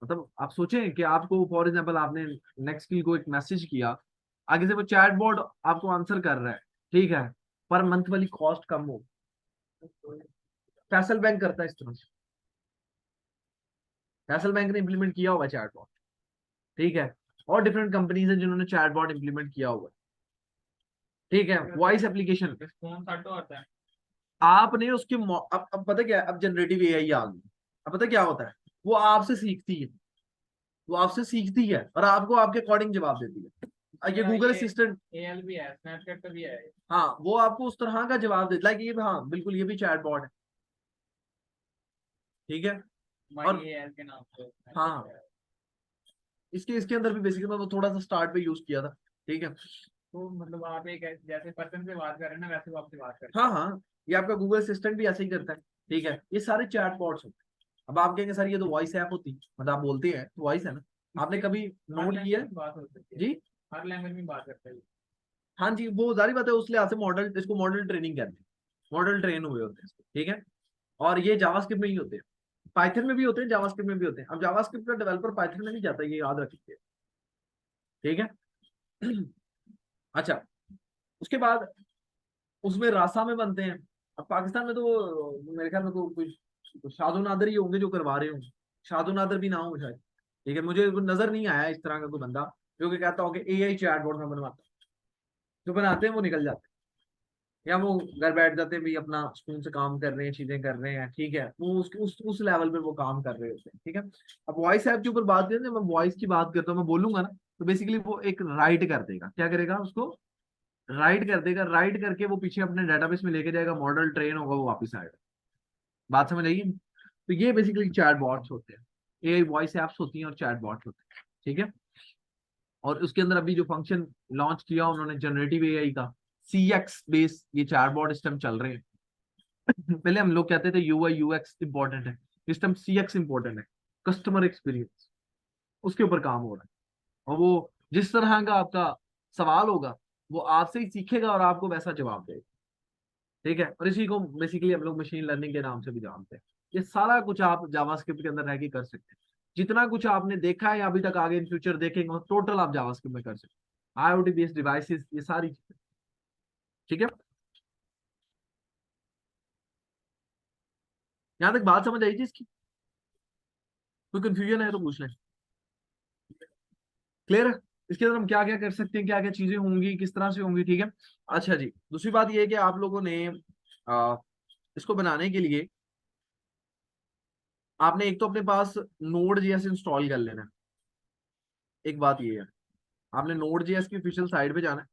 मतलब आप सोचें कि आपको फॉर एग्जांपल आपने नेक्स्ट को एक मैसेज किया, आगे से वो चैटबॉट आपको आंसर कर रहा है, ठीक है, पर मंथ वाली कॉस्ट कम हो। फैसल बैंक करता है इस तरह से, फैसल बैंक ने इंप्लीमेंट किया हुआ चैटबॉट, ठीक है, और डिफरेंट कंपनीज हैं जिन्होंने चैटबॉट इंप्लीमेंट किया हुआ है, ठीक है, वॉइस एप्लीकेशन। आपने उसके अब पता क्या है, अब जनरेटिव एआई आ गई, अब पता क्या होता है, वो आपसे सीखती है, वो आपसे सीखती है और आपको आपके अकॉर्डिंग जवाब देती है। ये गूगल असिस्टेंट एएल भी है, स्नैपचैट पे भी है। हाँ, वो आपको उस तरह का जवाब देता है, लाइक ये, हाँ बिल्कुल, ये भी चैटबॉट है, ठीक है। और एएल के नाम से। हाँ, इसके इसके अंदर भी बेसिकली मैं वो थोड़ा सा स्टार्ट पे यूज किया था, ठीक है। तो मतलब आप एक जैसे पर्सन से बात कर रहे हैं ना, वैसे वो आपसे बात करते हाँ हाँ, ये आपका गूगल असिस्टेंट भी ऐसे ही करता है, ठीक है, ये सारे चैटबॉट्स होते हैं। अब आप कहेंगे सर ये तो वॉइस ऐप होती है, मतलब आप बोलते हैं तो वॉइस है ना, आपने कभी नोट किया है? बात हो सकती है जी हर लैंग्वेज में बात करते हैं। हाँ जी, वो जारी बात है, उस लिहाज से मॉडल, इसको मॉडल ट्रेनिंग कहते हैं, मॉडल ट्रेन हुए होते हैं इसको, ठीक है। और ये जावास्क्रिप्ट में ही होते हैं, पाइथन में भी होते हैं, जावास्क्रिप्ट में भी होते हैं। अब जावास्क्रिप्ट का डेवलपर पाइथन में नहीं जाता, ये याद रखिए, ठीक है। अच्छा, उसके बाद उसमें रासा में बनते हैं। अब पाकिस्तान में तो मेरे ख्याल में तो कुछ शादो नादर ही होंगे जो करवा रहे होंगे, शादो नादर भी ना हो शायद, ठीक है, मुझे नजर नहीं आया इस तरह का कोई बंदा जो कि कहता हो कि एआई चैटबॉट में बनवाता हूं। जो बनाते हैं वो निकल जाते हैं, या वो घर बैठ जाते हैं भी, अपना स्कूल से काम कर रहे हैं, चीजें कर रहे हैं, ठीक है, वो उस लेवल पे वो काम कर रहे होते हैं, ठीक है। अब वॉइस ऐप के ऊपर बात करें, मैं वॉइस की बात करता हूँ, मैं बोलूंगा ना, तो बेसिकली वो एक राइट कर देगा, क्या करेगा, उसको राइट कर देगा, राइट करके वो पीछे अपने डेटाबेस में लेके जाएगा, मॉडल ट्रेन होगा, वो वापस आएगा। बात समझ आएगी। तो ये बेसिकली चैट बॉट्स होते हैं, ये वॉइस एप्स होती हैं और चैट बॉट्स होते हैं, ठीक है। और उसके अंदर अभी जो फंक्शन लॉन्च किया उन्होंने जनरेटिव एआई का, सीएक्स बेस ये चैट बॉट इस टाइम चल रहे हैं। पहले हम लोग कहते थे यूआई यूएक्स इंपॉर्टेंट है, इस टाइम सीएक्स इंपॉर्टेंट है, कस्टमर एक्सपीरियंस, उसके ऊपर काम हो रहा है। और वो जिस तरह का आपका सवाल होगा वो आपसे ही सीखेगा और आपको वैसा जवाब देगा, ठीक है। और इसी को बेसिकली हम लोग मशीन लर्निंग के नाम से भी जानते हैं। ये सारा कुछ आप जावास्क्रिप्ट के अंदर रह के कर सकते हैं, जितना कुछ आपने देखा है या अभी तक आगे इन फ्यूचर देखेंगे टोटल आप जावास्क्रिप्ट में कर सकते हैं, आईओटी बेस्ड डिवाइसेस, ये सारी चीजें, ठीक है। यहाँ तक बात समझ आई थी इसकी, कोई कंफ्यूजन है तो पूछ लें। क्लियर है, इसके अंदर हम क्या क्या कर सकते हैं, क्या क्या चीजें होंगी, किस तरह से होंगी, ठीक है। अच्छा जी, दूसरी बात ये है कि आप लोगों ने आ, इसको बनाने के लिए आपने एक तो अपने पास नोड जेएस इंस्टॉल कर लेना है। एक बात ये है, आपने नोड जेएस की ऑफिशियल साइट पे जाना है।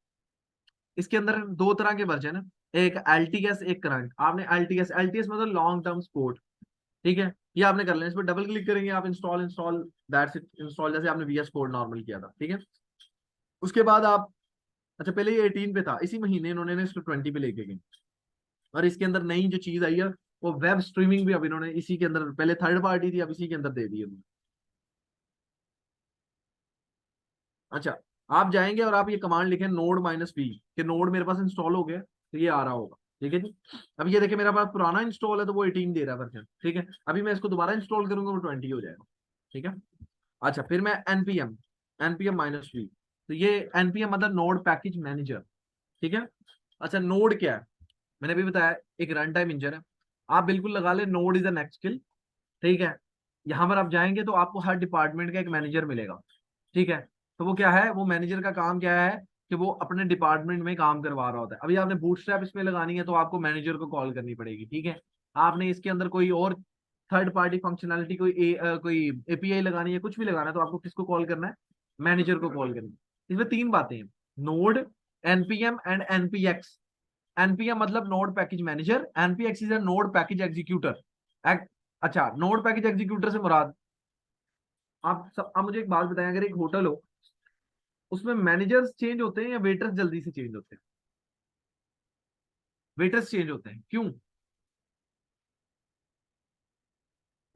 इसके अंदर दो तरह के वर्जन है, एक एलटीएस एक करंट। आपने एलटीएस मतलब लॉन्ग टर्म सपोर्ट, ठीक है, ये आपने कर लेना। इस पर डबल क्लिक करेंगे आप, install install that's it, install, जैसे आपने वीएस कोड नॉर्मल किया था, ठीक है। उसके बाद आप, अच्छा पहले ये 18 पे था, इसी महीने इन्होंने इसको 20 पे लेके गए। और इसके अंदर नई जो चीज आई है वो वेब स्ट्रीमिंग भी अब इन्होंने इसी के अंदर, पहले थर्ड पार्टी थी अब इसी के अंदर दे दी है। अच्छा, आप जाएंगे और आप ये कमांड लिखें नोड -p, कि नोड मेरे पास इंस्टॉल हो गया, तो ये आ रहा होगा, ठीक है जी। अब ये देखिए मेरे पास पुराना इंस्टॉल है तो वो 18 दे रहा है वर्जन, ठीक है। अभी मैं इसको दोबारा इंस्टॉल करूंगा वो 20 हो जाएगा, ठीक है। अच्छा फिर मैं एनपीएम, एनपीएम माइनस वी, तो ये एनपीएम मतलब नोड पैकेज मैनेजर, ठीक है। अच्छा नोड क्या है, मैंने भी बताया एक रन टाइम इंजन है। आप बिल्कुल लगा ले node is the next skill, ठीक है। यहाँ पर आप जाएंगे तो आपको हर डिपार्टमेंट का एक मैनेजर मिलेगा, ठीक है। तो वो क्या है, वो मैनेजर का काम क्या है कि वो अपने डिपार्टमेंट में काम करवा रहा होता है। अभी आपने बूटस्ट्रैप इसमें लगानी है तो आपको मैनेजर को कॉल करनी पड़ेगी, ठीक है। आपने इसके अंदर कोई और थर्ड पार्टी फंक्शनैलिटी कोई एपीआई लगानी है, कुछ भी लगाना है, तो आपको किसको कॉल करना है, मैनेजर को कॉल करना है। इसमें तीन बातें हैं, node, NPM and NPX. NPM मतलब node package manager, NPX is a node package executor. अच्छा नोड पैकेज एग्जीक्यूटर से मुराद, आप मुझे एक बात बताएं, अगर एक होटल हो उसमें मैनेजर्स चेंज होते हैं या वेटर्स जल्दी से चेंज होते हैं? वेटर्स चेंज होते हैं, क्यों?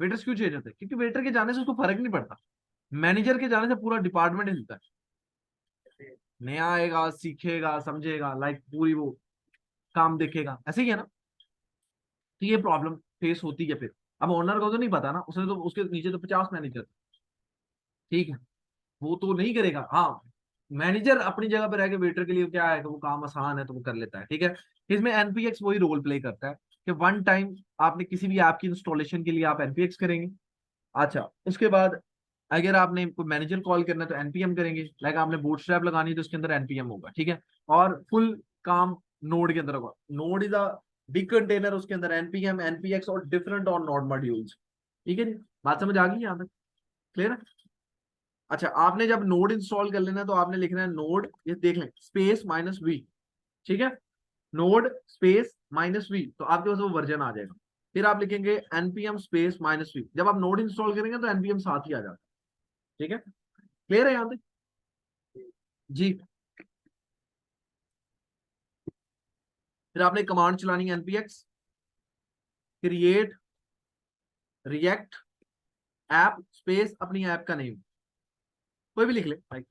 वेटर्स क्यों चेंज होते हैं? क्योंकि वेटर के जाने से उसको फर्क नहीं पड़ता, मैनेजर के जाने से पूरा डिपार्टमेंट हिलता है, नया आएगा, सीखेगा, समझेगा, लाइक पूरी वो काम देखेगा, ऐसे ही है ना। तो ये प्रॉब्लम फेस होती है फिर। अब ओनर को तो नहीं पता ना, उसने तो उसके नीचे तो 50 मैनेजर, ठीक है, वो तो नहीं करेगा। हाँ मैनेजर अपनी जगह पर रह के वेटर के लिए क्या है कि वो काम आसान है तो वो कर लेता है, ठीक है। इसमें एनपीएक्स वही रोल प्ले करता है कि वन टाइम आपने किसी भी ऐप की इंस्टॉलेशन के लिए आप एनपीएक्स करेंगे। अच्छा उसके बाद अगर आपने कोई मैनेजर कॉल करना है तो एनपीएम करेंगे, लाइक आपने बूटस्ट्रैप लगानी है तो उसके अंदर एनपीएम होगा, ठीक है। और फुल काम नोड के अंदर होगा, node is a big container, उसके अंदर एनपीएम, एनपीएक्स और डिफरेंट और नोड मॉड्यूल्स, ठीक है जी। बात समझ आ गई यहाँ तक, क्लियर है? अच्छा आपने जब नोड इंस्टॉल कर लेना है तो आपने लिखना है नोड, ये देख लें, स्पेस माइनस वी, ठीक है। नोड स्पेस माइनस वी, तो आपके पास वो वर्जन आ जाएगा। फिर आप लिखेंगे एनपीएम स्पेस माइनस वी, जब आप नोड इंस्टॉल करेंगे तो एनपीएम साथ ही आ जाता है, ठीक है। क्लियर है यहाँ तक जी? फिर आपने कमांड चलानी है NPX create react app space अपनी ऐप का नेम, कोई भी लिख ले भाई,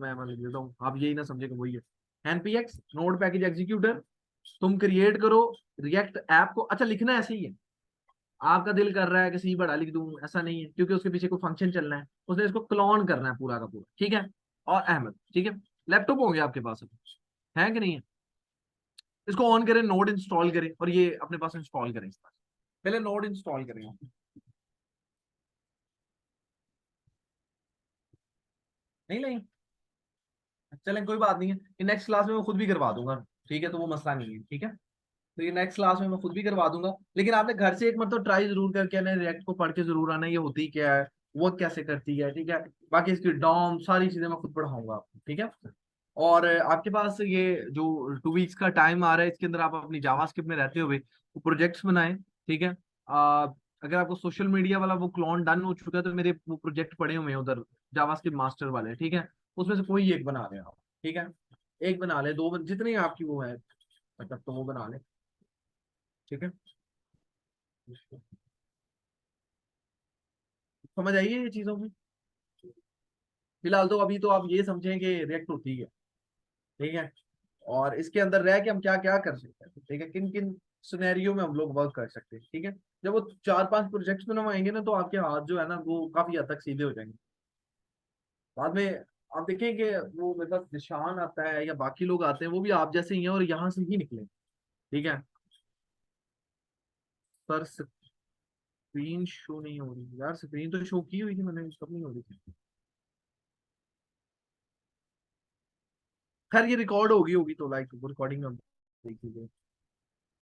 मैं लिख देता हूँ, आप यही ना समझे कि वही है। एनपीएक्स नोड पैकेज एग्जीक्यूटर, तुम क्रिएट करो रिएक्ट ऐप को। अच्छा लिखना ऐसे ही है, आपका दिल कर रहा है कि सी बड़ा लिख दूं, ऐसा नहीं है, क्योंकि उसके पीछे कोई फंक्शन चलना है, उसने इसको क्लोन करना है पूरा का पूरा, ठीक है। और अहमद, ठीक है, लैपटॉप होंगे आपके पास है कि नहीं है? इसको ऑन करें, नोड इंस्टॉल करें और ये अपने पास इंस्टॉल करें, इस पहले नोड इंस्टॉल करें। नहीं नहीं, चलें कोई बात नहीं है, नेक्स्ट क्लास में मैं खुद भी करवा दूंगा, ठीक है, तो वो मसला नहीं है, ठीक है। तो ये नेक्स्ट क्लास में मैं खुद भी करवा दूंगा, लेकिन आपने घर से एक मतलब ट्राई जरूर करके आना, रिएक्ट को पढ़ के जरूर आना, ये होती क्या है, वो कैसे करती है, ठीक है। बाकी इसकी डॉम सारी चीजें मैं खुद पढ़ाऊंगा आपको, ठीक है। और आपके पास ये जो 2 वीक्स का टाइम आ रहा है, इसके अंदर आप अपनी जावास्क्रिप्ट में रहते हुए प्रोजेक्ट्स बनाएं, ठीक है। अगर आपको सोशल मीडिया वाला वो क्लोन डन हो चुका है तो मेरे वो प्रोजेक्ट पड़े हुए हैं उधर, जावास्क्रिप्ट मास्टर वाले, ठीक है। उसमें से कोई एक बना ले आप, ठीक है। एक बना ले, दो जितनी आपकी वो है मतलब, तो वो बना ले, ठीक है। समझ आइए ये चीजों में। फिलहाल तो अभी तो आप ये समझें कि रिएक्ट होती है, ठीक है। और इसके अंदर रह के हम क्या क्या कर सकते हैं, ठीक है, किन किन सिनेरियो में हम लोग वर्क कर सकते हैं, ठीक है। जब वो 4-5 प्रोजेक्ट्स बनवाएंगे ना तो आपके हाथ जो है ना वो काफी हद तक सीधे हो जाएंगे। बाद में आप देखें कि वो मेरे पास निशान आता है या बाकी लोग आते हैं वो भी आप जैसे ही हैं और यहाँ से ही निकले, ठीक है। पर स्क्रीन शो नहीं हो रही यार, स्क्रीन तो शो की हुई थी मैंने, कब नहीं हो रही थी। खैर ये रिकॉर्ड होगी होगी तो लाइक रिकॉर्डिंग में देख लीजिए।